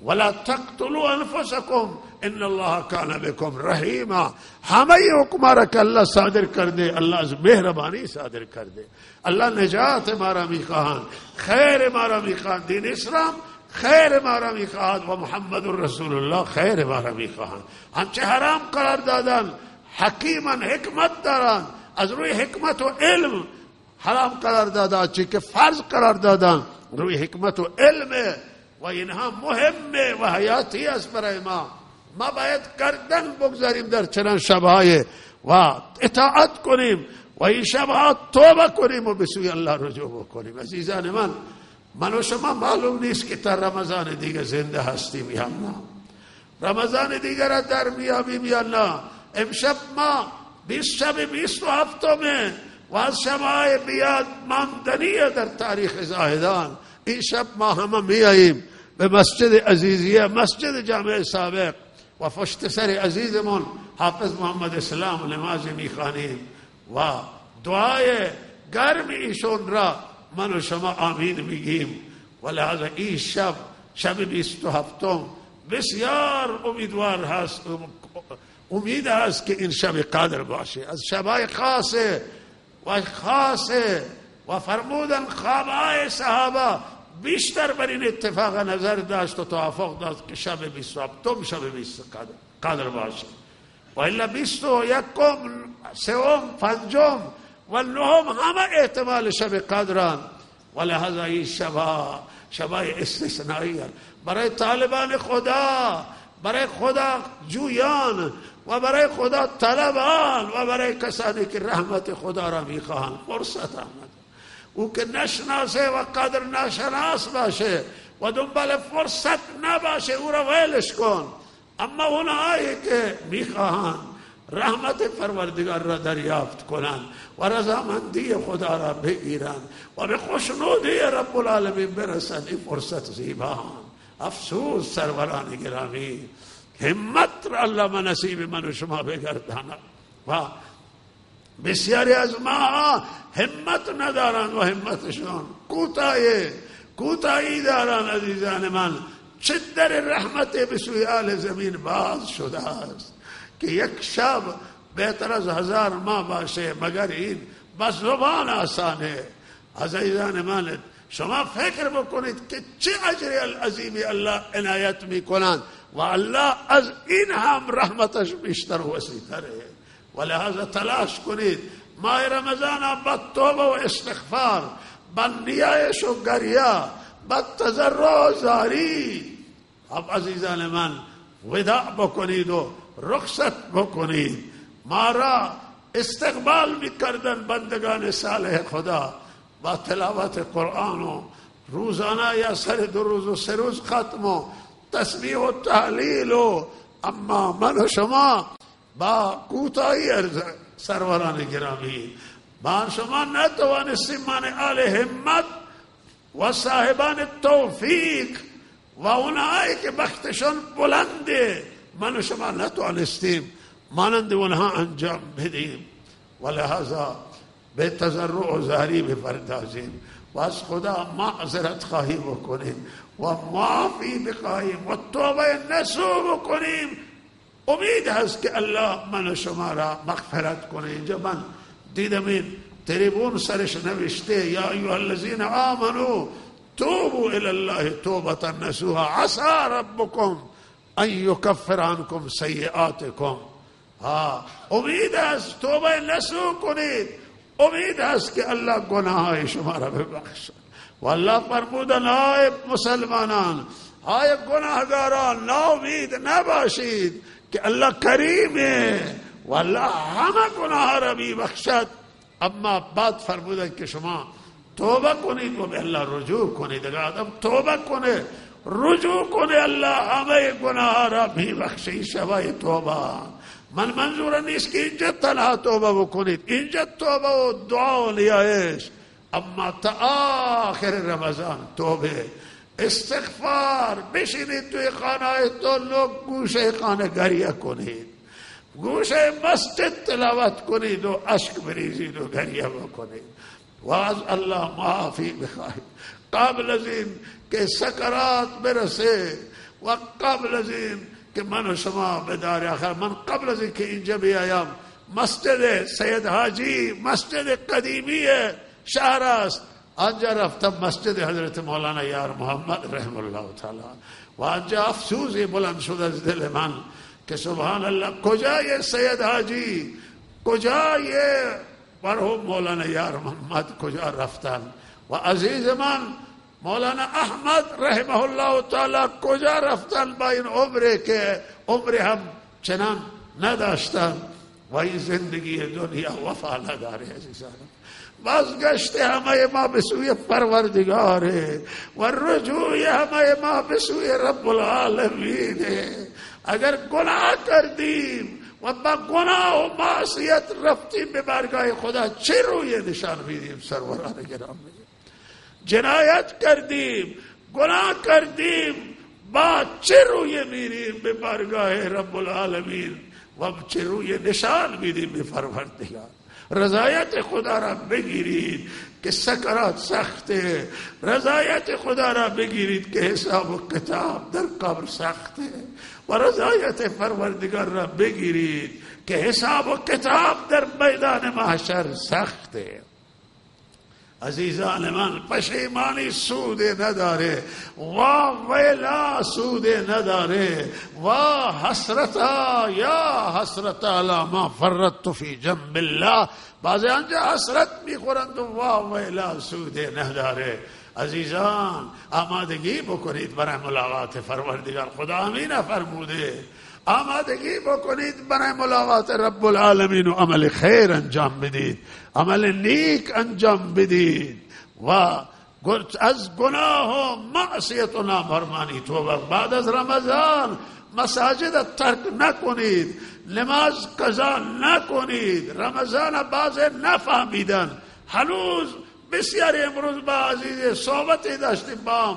ولا تقتلوا انفسکم ان الله کان بکم رحیما. همه حکم را که الله صادر کرده الله از مهربانی صادر کرده. الله نجات ما را میخواهند، خیر ما را میخواهند، دین اسلام خیر ما را میخواهد و محمد رسول الله خیر ما را میخواهند. همچه حرام قرار دادن حکیما حکمت دارن، از روی حکمت و علم حرام قرار دادن، چی که فرض قرار دادن روی حکمت و علم و اینها مهمه و حیاتی است برای ما. ما باید گردن بگذاریم در چنان شبهای و اطاعت کنیم و این شبها توبه کنیم و به سوی الله رجوع بکنیم. عزیزان من و شما معلوم نیست که تا رمضان دیگه زنده هستیم یا نه، رمضان دیگر را در میابیم یا نه. امشب ما 20 شب 27 و از شبهای بیاد ماندنی در تاریخ زاهدان. این شب ما همه میاییم به مسجد عزیزیه، مسجد جامع سابق و پشت سر عزیزمون حافظ محمد اسلام نماز میخوانیم و دعای گرم ایشون را من و شما آمین میگیم. و لحاظا این شب 27 بسیار امیدوار هست، امید هست که این شب قدر باشه، از شبای خاصه و فرمودن خوابهای صحابه بیشتر بر این اتفاق نظر داشت و توافق داشت که شب 27 شب 20 قدر باشه و الا 21 سوم پنجم و نهم همه احتمال شب قدران. و لحاظا این شبای استثنایی برای طالبان خدا، برای خدا جویان و برای خدا طلبان و برای کسانی که رحمت خدا را میخواهند فرصت آمد. او که نشناسه و قدر نشناس باشه و دنبال فرصت نباشه او را ویلش کن. اما اونهایی که میخواهند رحمت پروردگار را دریافت کنند و رضامندی خدا را بگیرند و به خوشنودی رب العالمین برسند، این فرصت زیبا. افسوس سروران گرامی، همت را الله من نصیب من و شما بگرداند و بسیاری از ما همت ندارند و همتشون کوتاهی دارند. عزیزان من، چه در رحمت به سوی آل زمین باز شده است که یک شب بهتر از 1000 ماه باشه، مگر این بس زبان آسانه. عزیزان من، شما فکر بکنید که چه اجر عظیمی الله عنایت میکنند و الله از این هم رحمتش بیشتر و وسیع‌تره. و لحاظا تلاش کنید ماه رمضان با توبه و استغفار، با نیایش و گریه، با تضرع و زاری اب عزیزان من وداع بکنید و رخصت بکنید. ما را استقبال میکردن بندگان صالح خدا با تلاوت قرآن و روزانه یا سر 2 روز و 3 روز ختم و تسبیح و تحلیل اما من و شما با کوتاهی سروران گرامی با شما نتوانستیم من آل همت و صاحبان توفیق و اونهایی که بختشان بلنده من و شما نتوانستیم مانند اونها انجام بدیم. و لحاظا به تضرع و زاری بپردازیم و از خدا معذرت خواهی بکنیم و معافی بخواهیم و توبه نصوح بکنیم. امید هست که الله من و شما را مغفرت کنه. اینجا من دیدم این تریبون سرش نوشته یا ایها الذین آمنوا توبوا الی الله توبة نصوحا عسى ربکم ان یکفر عنکم سیئاتکم. امید است توبه نصوح کنید، امید است که الله گناههای شما را ببخشد. و الله فرمودن های مسلمانان، های گناهگاران، ناامید نباشید که الله کریمه و الله همه گناه را میبخشد. اما بعد فرمودن که شما توبه کنید و به الله رجوع کنید. اگر آدم توبه کنه رجوع کنه الله همه گناه را میبخشه. شبای توبه من منظور نیست که اینجا تنها توبه بکنید، اینجا توبه و دعا و نیایش، اما تا آخر رمضان توبه استغفار. بشینید توی خانه تو گوشه خانه گریه کنید گوشه مسجد تلاوت کنید و اشک بریزید و گریه بکنید و از الله معافی بخواهید قبل از این که سکرات برسه و قبل از این که من و شما به دار آخر. من قبل از این که اینجا بیایم مسجد سید حاجی مسجد قدیمی شهر است، آنجا رفتم مسجد حضرت مولانا یار محمد رحم الله تعالی و آنجا افسوسی بلند شد از دل من که سبحان الله کجای سید حاجی کجای مرحوم مولانا یار محمد کجا رفتن و عزیز من مولانا احمد رحمه الله تعالی کجا رفتن با این عمره که عمره هم چنان نداشتن و این زندگی دنیا وفا نداره. عزیزان بازگشت همه ما به سوی پروردگاره و رجوع همه ما به سوی رب العالمین. اگر گناه کردیم و با گناه و معصیت رفتیم به بارگاه خدا چه روی نشان میدیم سروران گرامی؟ جنایت کردیم گناه کردیم با چه روی میریم به بارگاه رب العالمین و چه روی نشان میدیم به پروردگار؟ رضایت خدا را بگیرید که سکرات سخته، رضایت خدا را بگیرید که حساب و کتاب در قبر سخته و رضایت پروردگار را بگیرید که حساب و کتاب در میدان محشر سخته. عزیزان من پشیمانی سود نداره و ویلا سود نداره و حسرتا یا حسرتا علی ما فرطت فی جنب الله. بعضی آنجا حسرت میخورند و ویلا سود نداره. عزیزان آمادگی بکنید برای ملاقات پروردگار. خدا امین فرموده آمادگی بکنید برای ملاقات رب العالمین و عمل خیر انجام بدید، عمل نیک انجام بدید و از گناه و معصیت و نافرمانی توبه. بعد از رمضان مساجد ترک نکنید، نماز قضا نکنید. رمضان باز نفهمیدن. هنوز بسیاری امروز با عزیز صحبتی داشتیم با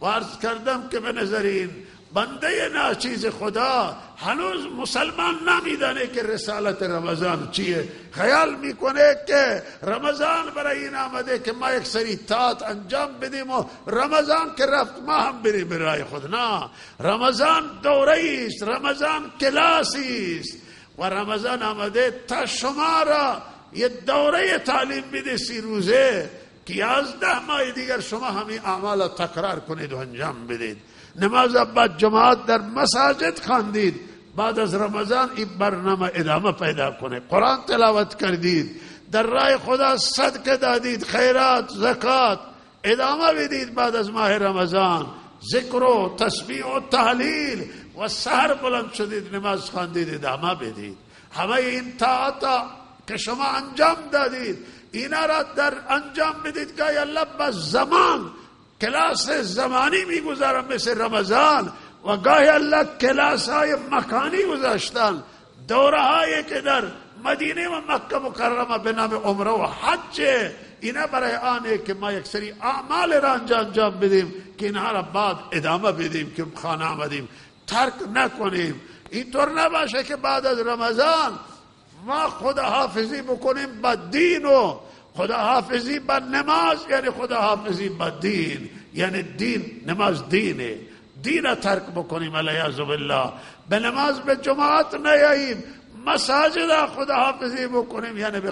و عرض کردم که به نظرین بنده ناچیز خدا هنوز مسلمان نمیدانه که رسالت رمضان چیه. خیال میکنه که رمضان برای این آمده که ما یک سری طاعت انجام بدیم و رمضان که رفت ما هم بریم برای خود. نه، رمضان دوره است، رمضان کلاسی است و رمضان آمده تا شما را یه دوره تعلیم بده 30 روزه که 11 ماه دیگر شما همین اعمال تکرار کنید و انجام بدید. نماز بعد جماعت در مساجد خواندید، بعد از رمضان این برنامه ادامه پیدا کنه. قرآن تلاوت کردید، در راه خدا صدقه دادید، خیرات زکات ادامه بدید. بعد از ماه رمضان ذکر و تسبیح و تهلیل و سحر بلند شدید نماز خواندید ادامه بدید. همه این طاعات که شما انجام دادید اینا را در انجام بدید. که الله بس زمان کلاس زمانی میگذارم مثل رمضان و گاهی الله کلاس های مکانی گذاشتن، دوره هایی که در مدینه و مکه مکرمه به نام عمره و حج. اینا برای آنه که ما یک سری اعمال را انجام بدیم که اینها را بعد ادامه بدیم که خانه آمدیم ترک نکنیم. اینطور نباشه که بعد از رمضان ما خداحافظی بکنیم با دین و خداحافظی با نماز، یعنی خداحافظی با دین، یعنی دین نماز دینه، دین ترک بکنیم علیاذ بالله. به نماز به جماعت نیاییم، مساجد خداحافظی بکنیم، یعنی به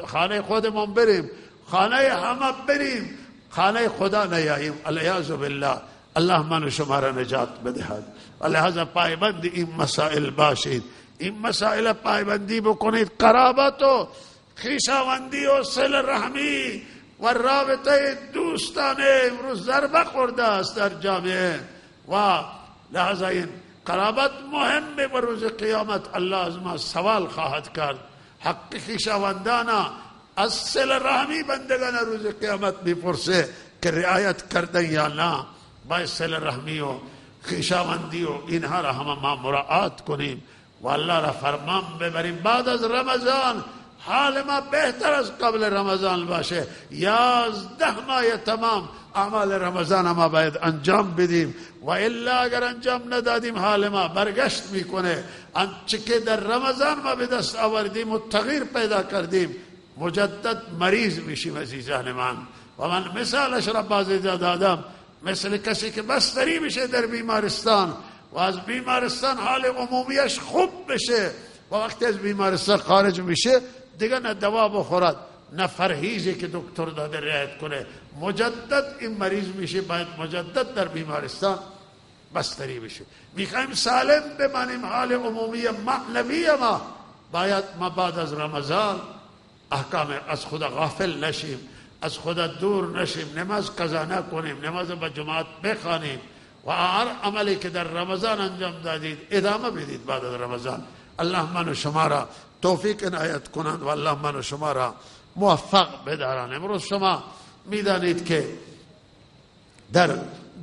خانه خودمون بریم، خانه همه بریم، خانه خدا نیاییم علیاذ بالله. الله من و شما را نجات بدهد. لہذا پایبند این مسائل باشید، این مسائل پایبندی بکنید. قرابت و خویشاوندی و صله رحمی و رابطه دوستانه امروز ضربه خورده است در جامعه و لحظه این قرابت مهمه و روز قیامت الله از ما سوال خواهد کرد. حق خویشاوندانا از صله رحمی بندگان روز قیامت میپرسه که رعایت کردن یا نه. با صله رحمی و خویشاوندی و اینها را همه ما مراعات کنیم و الله را فرمان ببریم. بعد از رمضان حال ما بهتر از قبل رمضان باشه. 11 ماه تمام اعمال رمضان ما باید انجام بدیم و الا اگر انجام ندادیم حال ما برگشت میکنه. آنچه که در رمضان ما به دست آوردیم و تغییر پیدا کردیم مجدد مریض میشیم عزیزان من. و من مثالش را بازی دادم، مثل کسی که بستری بشه در بیمارستان و از بیمارستان حال عمومیش خوب بشه و وقتی از بیمارستان خارج میشه دیگه نه دوا بخورد نه پرهیزی که دکتر داده رعایت کنه، مجدد این مریض میشه، باید مجدد در بیمارستان بستری بشه. میخوایم سالم بمانیم، حال عمومی معنوی ما باید ما بعد از رمضان احکام از خدا غافل نشیم، از خدا دور نشیم، نماز قضا نکنیم، نماز با جماعت بخوانیم و هر عملی که در رمضان انجام دادید ادامه بدید بعد از رمضان. الله من و شما را توفیق عنایت کنند و الله من و شما را موفق بدارند. امروز شما میدانید که در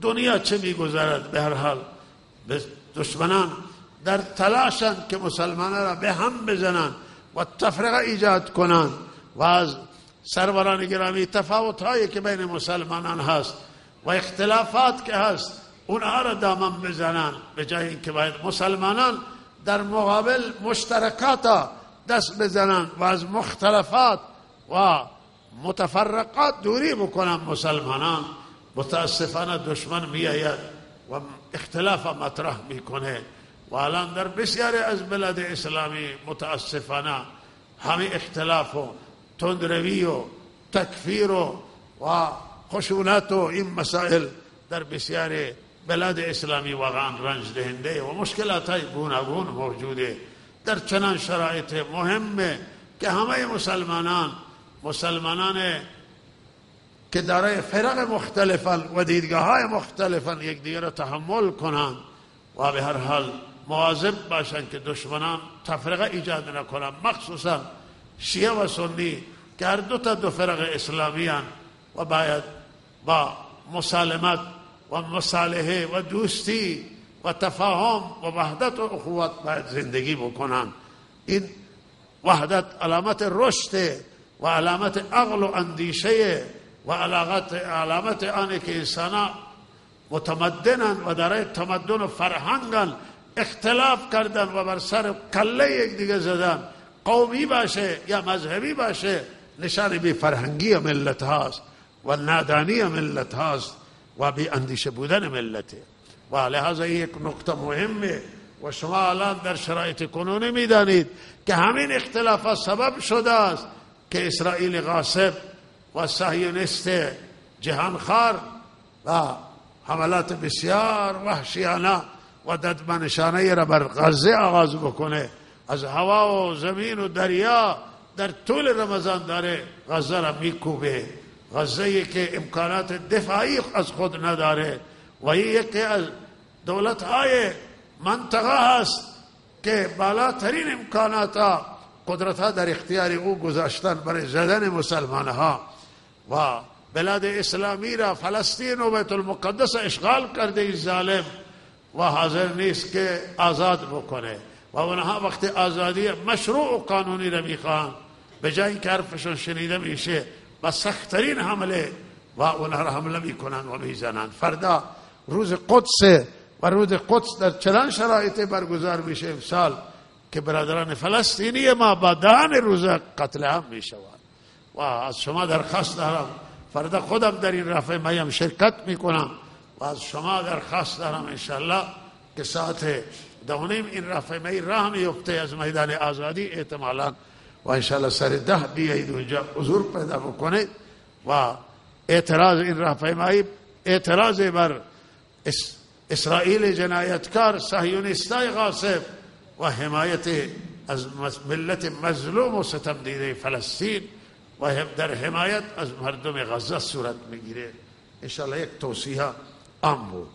دنیا چه میگذرد. به هر حال دشمنان در تلاشند که مسلمانان را به هم بزنند و تفرقه ایجاد کنند و از سروران گرامی تفاوت هایی که بین مسلمانان هست و اختلافات که هست اونها را دامن بزنند، به جای اینکه باید مسلمانان در مقابل مشترکات دست بزنند و از مختلفات و متفرقات دوری بکنند مسلمانان. متاسفانه دشمن می آید و اختلاف مطرح میکنه و الان در بسیاری از بلاد اسلامی متاسفانه همه اختلاف و تندروی و تکفیر و خشونت و این مسائل در بسیاری بلاد اسلامی واقعا رنج دهنده و مشکلات های گوناگون موجوده. در چنان شرایط مهمه که همه مسلمانان که دارای فرق مختلفن و دیدگاه های مختلفن یک دیگر را تحمل کنند و به هر حال مواظب باشند که دشمنان تفرقه ایجاد نکنند، مخصوصا شیعه و سنی که هر دو فرق اسلامی هستند و باید با مسالمت و مصالحه و دوستی و تفاهم و وحدت و اخوت باید زندگی بکنند. این وحدت علامت رشد و علامت عقل و اندیشه و علامت آنه که انسان متمدنن و دارای تمدن و فرهنگن. اختلاف کردن و بر سر کله یک دیگه زدن، قومی باشه یا مذهبی باشه، نشان بی فرهنگی ملت هاست و نادانی ملت هاست و بی اندیشه بودن ملته. و لحاظا یک نکته مهمه و شما الان در شرایط کنونی میدانید که همین اختلافات سبب شده است که اسرائیل غاصب و صهیونیست جهانخوار و حملات بسیار وحشیانه و ددمنشانه را بر غزه آغاز بکنه. از هوا و زمین و دریا در طول رمضان داره غزه را میکوبه. غزه که امکانات دفاعی از خود نداره و یکی از دولت‌های منطقه هست که بالاترین امکانات قدرت‌ها در اختیار او گذاشتن برای زدن مسلمان‌ها و بلاد اسلامی را، فلسطین و بیت المقدس اشغال کرده این ظالم و حاضر نیست که آزاد بکنه و اونها وقتی آزادی مشروع و قانونی را میخوان به جای اینکه حرفشون شنیده میشه و سخت‌ترین حمله و اونها را حمله میکنن و میزنن. فردا روز قدس و روز قدس در چنان شرایطی برگزار میشه امسال که برادران فلسطینی ما با دهن روز قتل عام میشوند و از شما درخواست دارم، فردا خودم در این رفع میم شرکت میکنم و از شما درخواست دارم انشالله که ساعت 2:30 این رفع می راه میفته از میدان آزادی احتمالا و انشالله سر 10 بیایید اونجا حضور پیدا بکنید و اعتراض این رفع می اعتراض بر اسرائیل جنایتکار، صهیونیستای غاصب و حمایت از ملت مظلوم و ستم دیده فلسطین و در حمایت از مردم غزه صورت میگیره. انشالله یک توصیه عام بود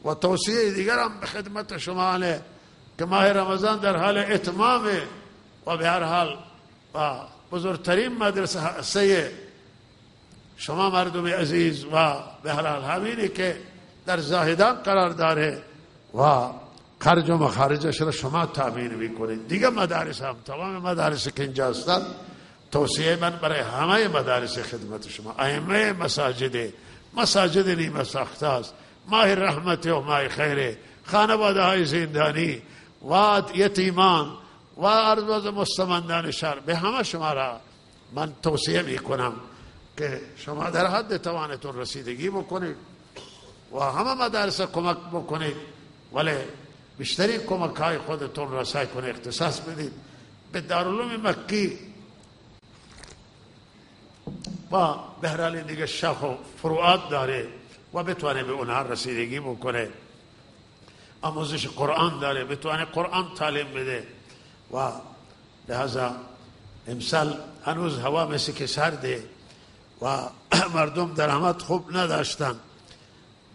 و توصیه دیگر هم به خدمت شما آنه که ماه رمضان در حال اتمامه و به هر حال بزرگترین مدرسه هسته شما مردم عزیز و به هر حال همینی که در زاهدان قرار داره و خرج و مخارجش را شما تامین میکنید. دیگه مدارس هم تمام مدارس که اینجا هستند توصیه من برای همه مدارس خدمت شما، ائمه مساجد نیمه ساخته است، ماه رحمت و ماه خیره، خانواده های زندانی و یتیمان و ارز مستمندان شهر، به همه شما را من توصیه می کنم که شما در حد توانتون رسیدگی بکنید و همه مدارس کمک بکنید، ولی بیشترین کمک های خودتون را سعی کنید اختصاص بدید به دارالعلوم مکی و به هر حال دیگه شاخ و فروعات داره و بتونه به اونها رسیدگی بکنه. آموزش قرآن داره، بتونه قرآن تعلیم بده و لحظه امسال هنوز هوا مثل که سرده و مردم درآمد خوب نداشتن،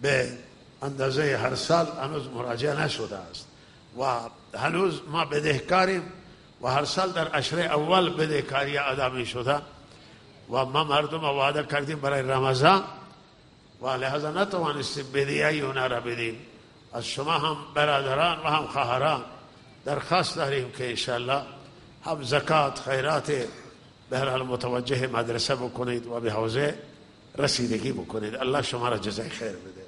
به اندازه هر سال هنوز مراجعه نشده است و هنوز ما بدهکاریم و هر سال در عشره اول بدهکاری ادا می شده و ما مردم وعده کردیم برای رمضان و لحظه نتوانستیم بدهی اونا را بدیم. از شما هم برادران و هم خواهران درخواست داریم که انشاءالله هم زکات خیرات به هر حال متوجه مدرسه بکنید و به حوزه رسیدگی بکنید. الله شما را جزای خیر بده.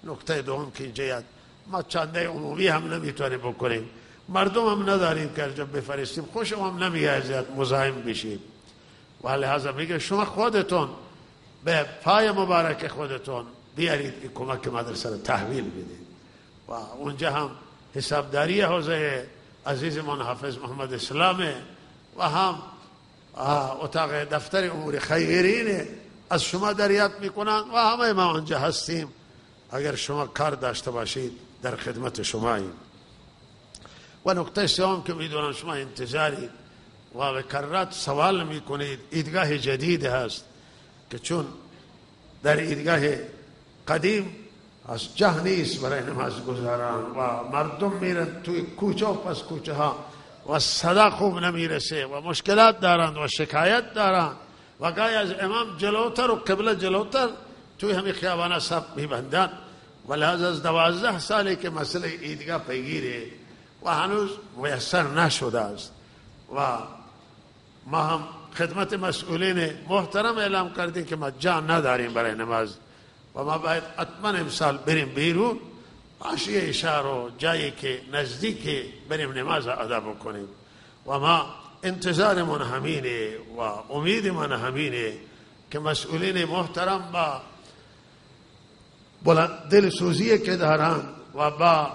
نکته دوم که اینجا ما چنده عمومی هم نمیتونیم بکنیم، مردم هم نداریم که ارجا بفرستیم، خوشم هم نمیاد مزاحم بشیم و لحاظا میگه شما خودتون به پای مبارک خودتون بیارید این کمک مدرسه را تحویل بدید و اونجا هم حسابداری حوزه عزیز من حافظ محمد اسلامه و هم اتاق دفتر امور خیرین از شما دریافت میکنن و همه ما اونجا هستیم. اگر شما کار داشته باشید در خدمت شماییم. و نکته سوم که میدونم شما انتظارید و به کرات سوال میکنید، عیدگاه جدید هست که چون در عیدگاه قدیم از جه نیست برای نماز گذاران و مردم میرن توی کوچه و پس کوچه ها و صدا خوب نمیرسه و مشکلات دارند و شکایت دارند و گاهی از امام جلوتر و قبله جلوتر توی همین خیابانه صف میبندن و لحاظ از 12 سالی که مسئله عیدگاه پیگیره و هنوز میسر نشده است و ما هم خدمت مسئولین محترم اعلام کردیم که ما جا نداریم برای نماز و ما باید حتما امسال بریم بیرون عشیه اشار و جایی که نزدیک بریم نماز ادا بکنیم و ما انتظار من همینه و امید من همینه که مسئولین محترم با دلسوزی که دارن و با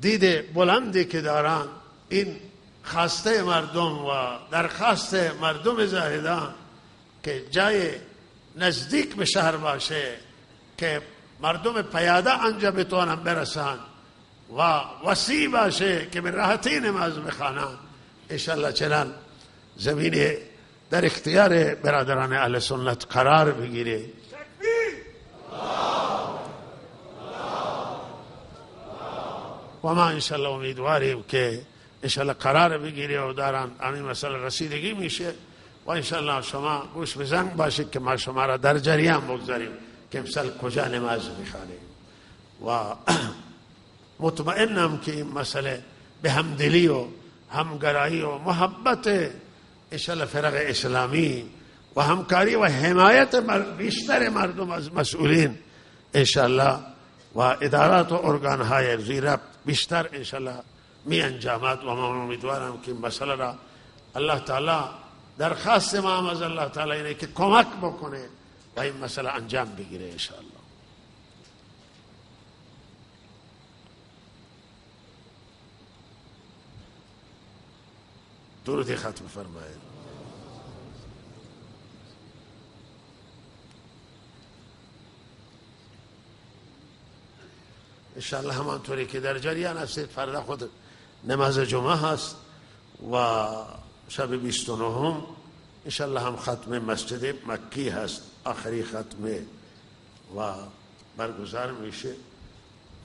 دید بلندی که دارن این خواسته مردم و درخواست مردم زاهدان که جای نزدیک به شهر باشه که مردم پیاده انجا بتوانن برسن و وسیع باشه که به راحتی نماز بخوانن، انشاءالله چنان زمین در اختیار برادران اهل سنت قرار بگیره. و ما انشاءالله امیدواریم که انشاءالله قرار بگیره و دارن همین مسئله رسیدگی میشه و انشاءالله شما گوش به زنگ باشید که ما شما را در جریان بگذاریم که امسال کجا نماز میخوانیم و مطمئنم که این مسئله به همدلی و همگرایی و محبت انشاءالله فرق اسلامی و همکاری و حمایت بیشتر مردم از مسئولین انشاءالله و ادارات و ارگانهای زیر بیشتر انشاءالله می انجامد و من امیدوارم که این مسئله را الله تعالی درخواست ما هم از الله تعالی اینه که کمک بکنه و این مسئله انجام بگیره انشاءالله. درودی ختم فرمایید. انشاءالله همانطوری که در جریان هستید فردا خود نماز جمعه هست و شب 29 انشاءالله هم ختم مسجد مکی هست، آخری ختمه و برگزار میشه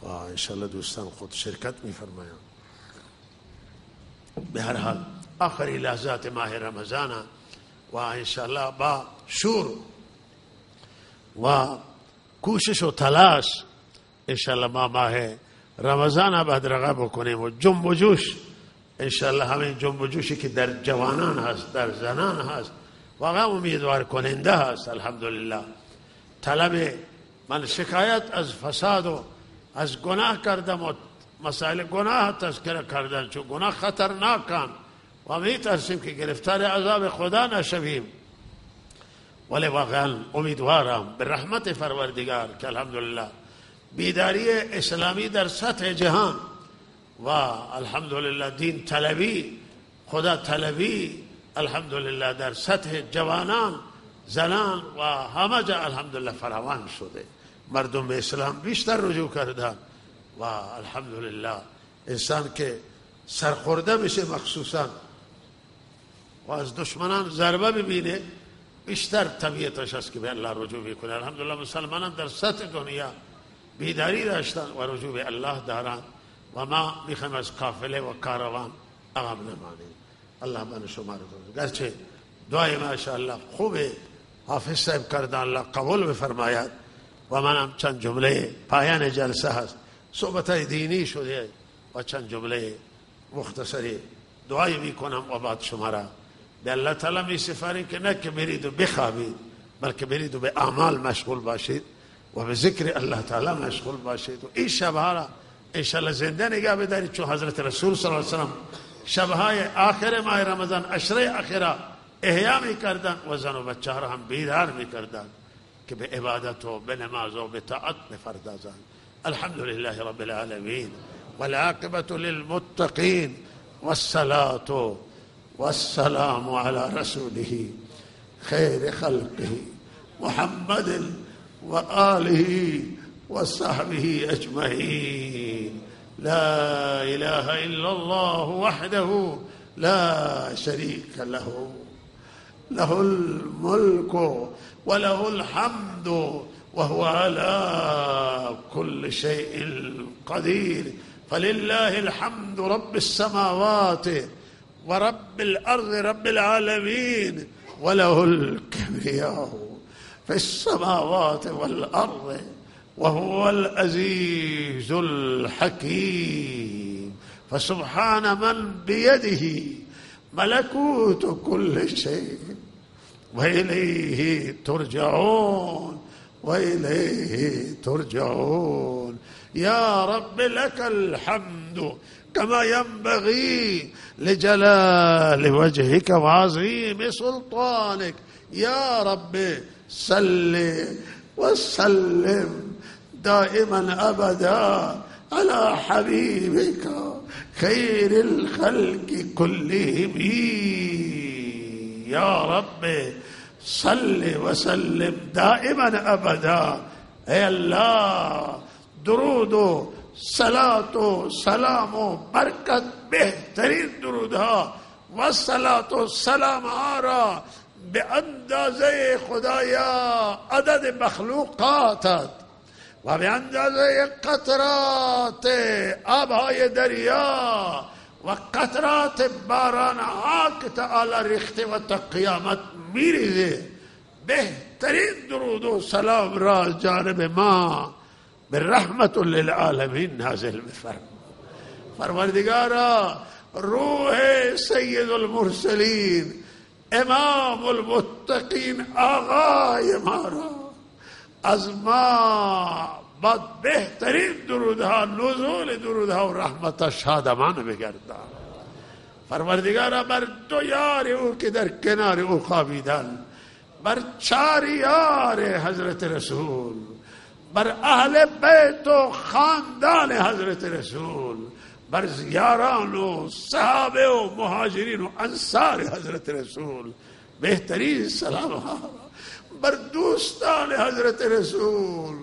و انشاءالله دوستان خود شرکت میفرمایند. به هر حال آخری لحظات ماه رمضان و انشاءالله با شور و کوشش و تلاش انشاءالله ما ماه رمضان بدرقه بکنیم و جنب و جوش انشاءالله همین جنب و جوشی که در جوانان هست در زنان هست واقعا امیدوار کننده هست. الحمدلله طلب من شکایت از فساد و از گناه کردم و مسائل گناه تذکر کردن، چون گناه خطرناکن و می ترسیم که گرفتار عذاب خدا نشویم. ولی واقعا امیدوارم به رحمت پروردگار که الحمدلله بیداری اسلامی در سطح جهان و الحمدلله دین طلبی، خدا طلبی الحمدلله در سطح جوانان، زنان و همه جا الحمدلله فراوان شده. مردم به اسلام بیشتر رجوع کردن و الحمدلله انسان که سرخورده میشه مخصوصا و از دشمنان ضربه ببینه، بیشتر طبیعتش است که به الله رجوع میکنه. الحمدلله مسلمانان در سطح دنیا بیداری داشتن و رجوع به الله دارن و ما میخوایم از قافله و کاروان عقب نمانیم. الله من شما رو کنه. گرچه دعای ماشاءالله خوبه حافظ صاحب کردن، الله قبول بفرماید و منم چند جمله پایان جلسه هست، صحبت دینی شده و چند جمله مختصری دعای میکنم و بعد شما را به الله تعالی می سپاریم که نه که برید و بخوابید، بلکه برید و به اعمال مشغول باشید و به ذکر الله تعالی مشغول باشید و این شبها را انشاءالله زنده نگاه بدارید، چون حضرت رسول صلی الله علیه وسلم شبهای آخر ماه رمضان عشره اخیره احیا می کردن و زن و بچه را هم بیدار می کردن که به عبادت و به نماز و به طاعت بپردازند. الحمدلله رب العالمین والعاقبة للمتقین والصلاة والسلام على رسوله خير خلقه محمد وآله وصحبه أجمعين. لا إله إلا الله وحده لا شريك له، له الملك وله الحمد وهو على كل شيء قدير. فلله الحمد رب السماوات ورب الأرض رب العالمين، وله الكبرياء في السماوات والأرض وهو العزيز الحكيم. فسبحان من بيده ملكوت كل شيء وإليه ترجعون وإليه ترجعون. يا رب لك الحمد كما ينبغي لجلال وجهك وعظيم سلطانك. يا رب صل وسلم دائما أبدا على حبيبك خير الخلق كلهم. يا رب صل وسلم دائما أبدا. اے اللہ درود و صلاة و سلام و برکت بہترین درود ها و صلاة و سلام ها را به اندازه خدایا عدد مخلوقاتت و به اندازه قطرات آبهای دریا و قطرات باران ها که تعالی ریخته و تا قیامت میریزه بهترین درود و سلام را جانب ما به رحمت للعالمین نازل بفرما. پروردگارا روح سید المرسلین امام المتقین آقای ما را از ما بعد بهترین درودها نزول درودها و رحمت شادمان بگردان. پروردگارا بر دو یار او که در کنار او خوابیدن، بر چار یار حضرت رسول، بر اهل بیت و خاندان حضرت رسول، بر یاران و صحابه و مهاجرین و انصار حضرت رسول بهترین سلام ها، بر دوستان حضرت رسول،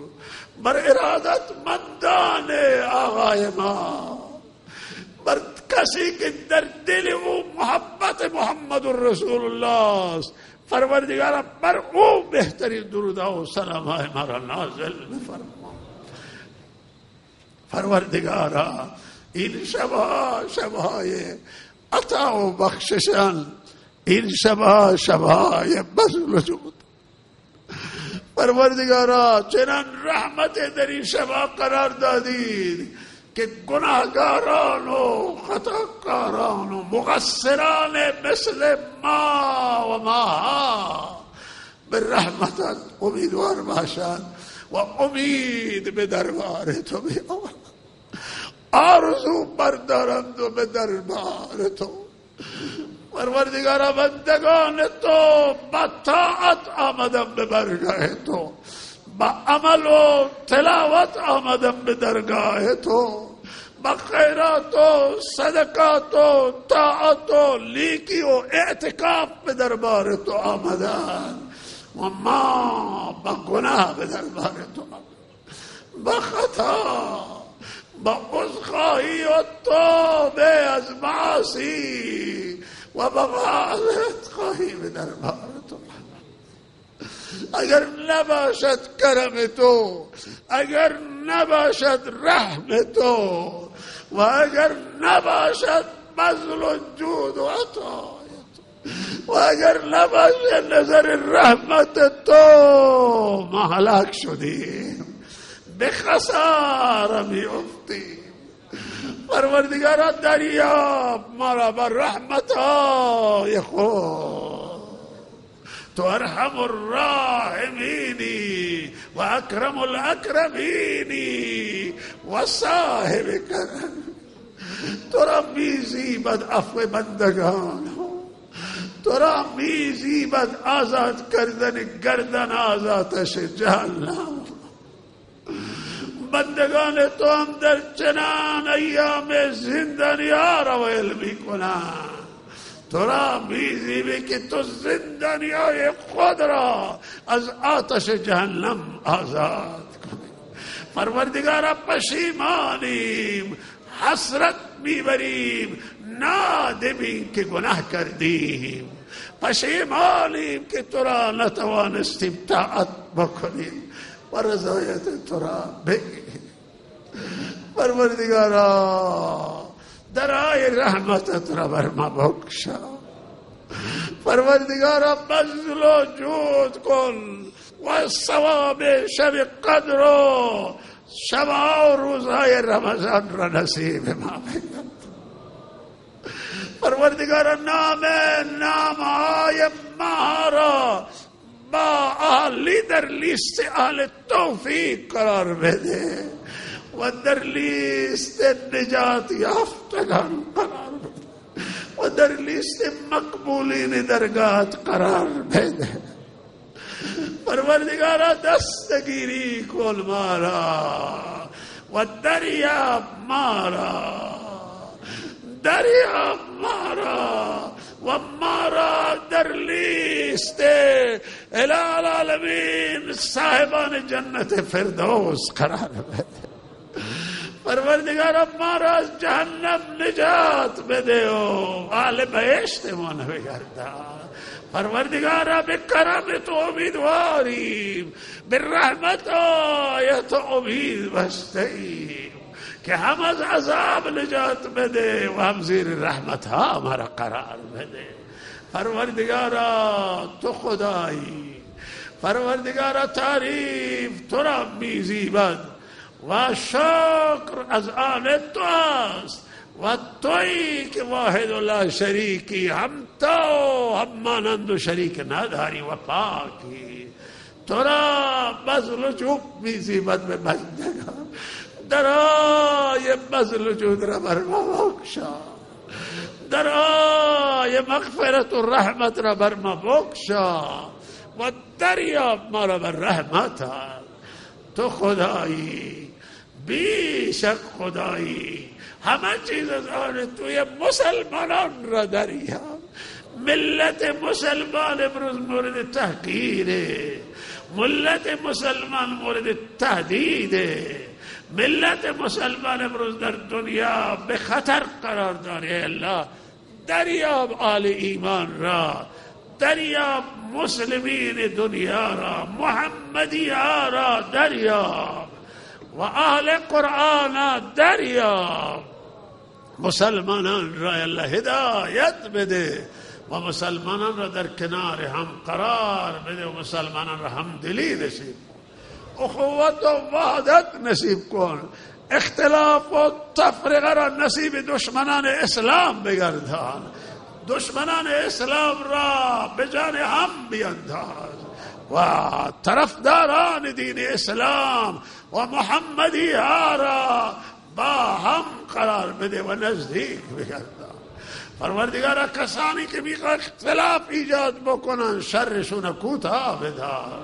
بر ارادت مندان آقای ما، بر کسی که در دل او محبت محمد رسول الله است. پروردگارا بر او بهترین درودها و سلامهای ما را نازل بفرما. پروردگارا این شبها شبهای عطا و بخششن، این شبها شبهای بذل و جود. پروردگارا چنان رحمت در این شبها قرار دادید که گناهگاران و خطاکاران و مقصران مثل ما و ماها به رحمتت امیدوار باشند و امید به دربار تو بیاورم، آرزو بردارند و به دربار تو. پروردگارا بندگان تو با طاعت آمدم به برگاه تو، با عمل و تلاوت آمدم به درگاه تو، با خیرات و صدقات و طاعت و لیکی و اعتکاف به دربار تو آمدن و ما با گناه به دربار تو آمدن، با خطا، با عذرخواهی و توبه از معاصی و با معذرت خواهی به دربار تو. اگر نباشد کرم تو، اگر نباشد رحم تو و اگر نباشد بذل و جود و عطای تو و اگر نباشد نظر رحمت تو، ما هلاک شدیم، به خساره می افتیم. پروردگارا دریاب ما را بر رحمتهای خود، تو ارحم الراحمینی و اکرم الاکرمینی و صاحب کرم. تو را میزیبد عفو بندگان، تو را میزیبد آزاد کردن گردن از آتش جهنم. بندگان تو هم در چنان ایام زندانی ها را ویل می کنند، تو را میزیبی که تو زندانی های خود را از آتش جهنم آزاد کنی. پروردگارا پشیمانیم، حسرت میبریم، نادمیم که گناه کردیم، پشیمانیم که تو را نتوانستیم طاعت بکنیم و رضایت تو را بگیریم. پروردگارا درای رحمتت را بر ما بکشا. پروردگارا بذل و جود کن و ثواب شب قدر و شب‌ها و روزهای رمضان را نصیب ما بکن. پروردگارا نامهای ما را با اهلی در لیست اهل توفیق قرار بده و در لیست نجات یافتگان قرار بده و در لیست مقبولین درگاهت قرار بده. پروردگارا دستگیری کن ما را و دریاب ما را، دریاب ما را و ما را در لیست العالمین صاحبان جنت فردوس قرار بده. پروردگارا ما را از جهنم نجات بده و اهل بهشت ما بگردان. پروردگارا به کرم تو امیدواریم، به رحمت تو امید بستیم که هم از عذاب نجات بده و هم زیر رحمت ها ما را قرار بده. پروردگارا تو خدایی، پروردگارا تعریف تو را میزیبد و شکر از آن تو است و تویی که واحد و لا شریکی، هم تو هم مانند و شریک نداری و پاکی. تو را بذل و جود میزیبد به بندگان، درای بذل و جود را بر ما بکشا، درای مغفرت و رحمت را بر ما بکشا و دریاب ما را بر رحمتت. تو خدایی، بیشک خدایی، همه چیز از آن توی مسلمانان را دریاب. ملت مسلمان امروز مورد تحقیره، ملت مسلمان مورد تهدیده، ملت مسلمان امروز در دنیا به خطر قرار داره. الله دریاب آل ایمان را، دریاب مسلمین دنیا را، محمدی ها را دریاب و اهل قرآن دریاب. مسلمانان را الله هدایت بده و مسلمانان را در کنار هم قرار بده و مسلمانان را همدلی نصیب کن، اخوت و وحدت نصیب کن، اختلاف و تفرقه را نصیب دشمنان اسلام بگردان، دشمنان اسلام را به جان هم بینداز، و طرفداران دین اسلام و محمدی ها را با هم قرار بده و نزدیک بگردان. پروردگارا کسانی که میخواد اختلاف ایجاد بکنن شرشون کوتاه بدار.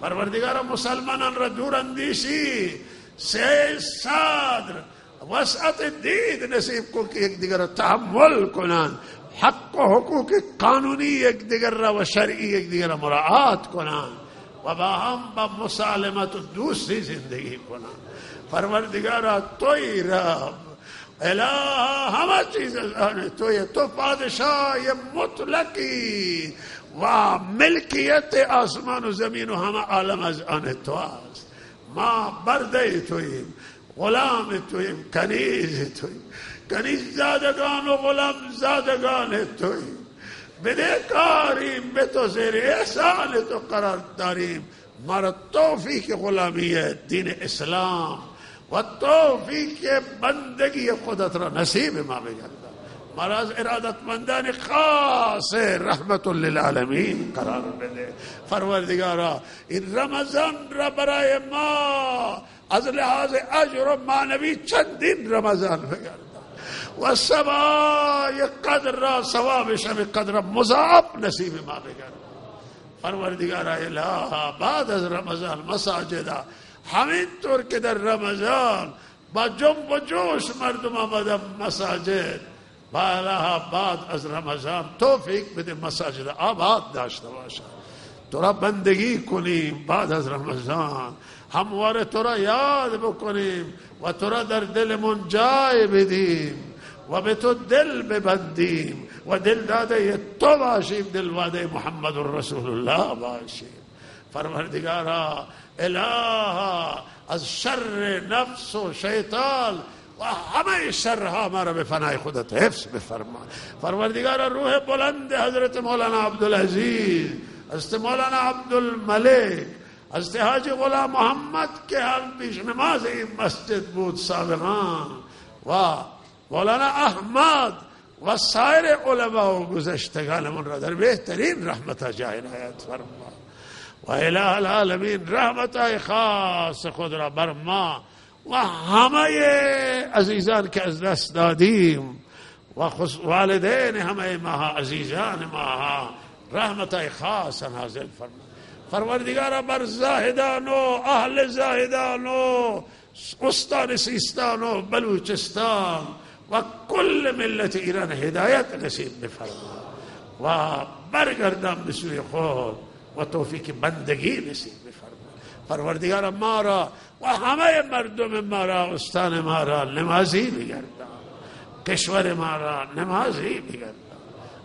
پروردگارا مسلمانان را دور اندیشی، سه صدر وسعت دید نصیب کن که یک دیگر را تحمل کنن، حق و حقوق قانونی یک دیگر را و شرعی یک دیگر را مراعات کنن و با هم با مسالمت و دوستی زندگی کنن. پروردگارا توی رب، الہ همه چیز از آن توی، تو پادشاه مطلقی و ملکیت آسمان و زمین و همه عالم از آن تو است. ما برده توییم، غلام توییم، کنیز توییم، کنیز زادگان و غلام زادگان توییم، بدهکاریم، به تو زیر احسان تو قرار داریم. ما را توفیق غلامی دین اسلام و توفیق بندگی خودت را نصیب ما بگردان. ما را از ارادتمندان خاص رحمت للعالمین قرار بده. پروردگارا این رمضان را برای ما از لحاظ اجر و معنوی چندین رمضان بگردان و سوای قدر را، ثواب شب قدر را مضاعف نصیب ما بگردان. پروردگارا الها بعد از رمضان مساجد همین طور که در رمضان با جنب و جوش مردم آمدن مساجد، با الها بعد از رمضان توفیق بده مساجد آباد داشته باشد، تو را بندگی کنیم. بعد از رمضان همواره تو را یاد بکنیم و تو را در دلمون جای بدیم و به تو دل ببندیم و دل داده تو باشیم، دل واده محمد رسول الله باشیم. پروردگارا الها از شر نفس و شیطان و همه شرها ما را به فنای خودت حفظ بفرما. پروردگارا روح بلند حضرت مولانا عبدالعزیز، حضرت مولانا عبدالملک، حضرت حاجی غلام محمد که هم پیش نماز این مسجد بود سابقا، و مولانا احمد و سایر علما و گذشتگانمون را در بهترین رحمت جای عنایت فرما. و اله العالمین رحمت خاص خود را بر ما و همه عزیزان که از دست دادیم و والدین همه ما عزیزان ما رحمت خاص نازل فرما. پروردگارا بر زاهدان و اهل زاهدان و استان سیستان و بلوچستان و کل ملت ایران هدایت نصیب بفرما و برگردان به سوی خود و توفیق بندگی نصیب بفرما. پروردگارا ما را و همه مردم ما را، استان ما را نمازی بگردان، کشور ما را نمازی بگردان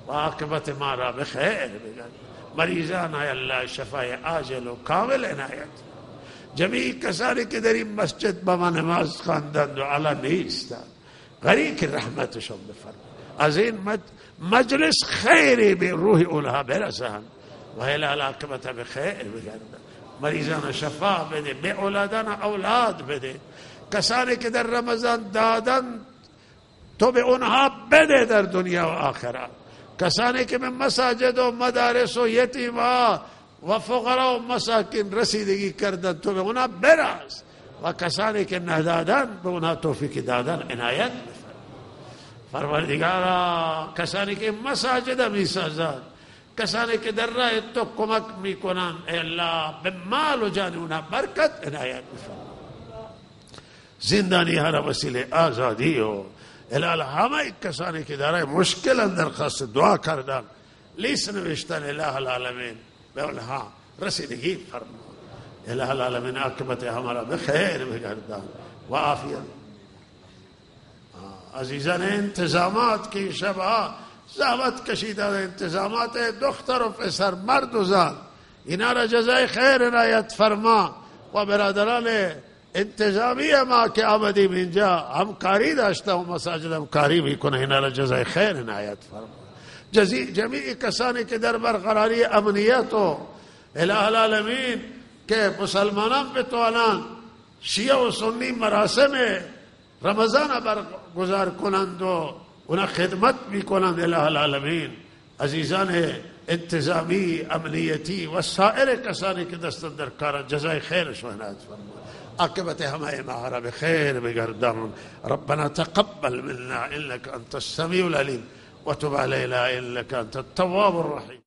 و عاقبت ما را بخیر بگردان. مریضان ای الله شفای عاجل و کامل عنایت. جمیع کسانی که در این مسجد با ما نماز خواندند و علا نیستند، غریق رحمتشون بفرما. از این مجلس خیری به روح اونها برسند و الی عاقبت بخیر بگردن. مریضان شفا بده، به اولادان اولاد بده. کسانی که در رمضان دادن تو به اونها بده در دنیا و آخرت. کسانی که به مساجد و مدارس و یتیما و فقرا و مساکین رسیدگی کردن تو به اونها برس و کسانی که ندادن به اونها توفیق دادن عنایت بفرما. پروردگارا کسانی که مساجد می سازند، کسانی که در راه تو کمک میکنن، ای الله به مال و جان اونها برکت عنایت بفرما. زندانی هر وسیله آزادی و الال همه کسانی که در مشکل درخواست دعا کردن، لیست نوشتن، اله العالمین به اونها رسیدگی فرما. اله العالمین عاقبت همارا بخیر بگردان و عافیت. عزیزان انتظامات که شبها زحمت کشیدن، انتظامات دختر و پسر، مرد و زن، اینا را جزای خیر عنایت فرما. و برادران انتظامی ما که آمدیم اینجا همکاری داشته و مساجد همکاری میکنه، اینا را جزای خیر عنایت فرما. جمیع کسانی که در برقراری امنیت و اله العالمین که مسلمانان بتوانند شیعه و سنی مراسم رمضان برگزار کنند و اونا خدمت میکنند، اله العالمین عزیزان انتظامی امنیتی و سایر کسانی که دست در کار جزای خیرش عنایت فرما. عاقبت همه ما را به خیر بگردان. ربنا تقبل منا انك انت السميع العليم وتب علينا انك انت التواب الرحيم.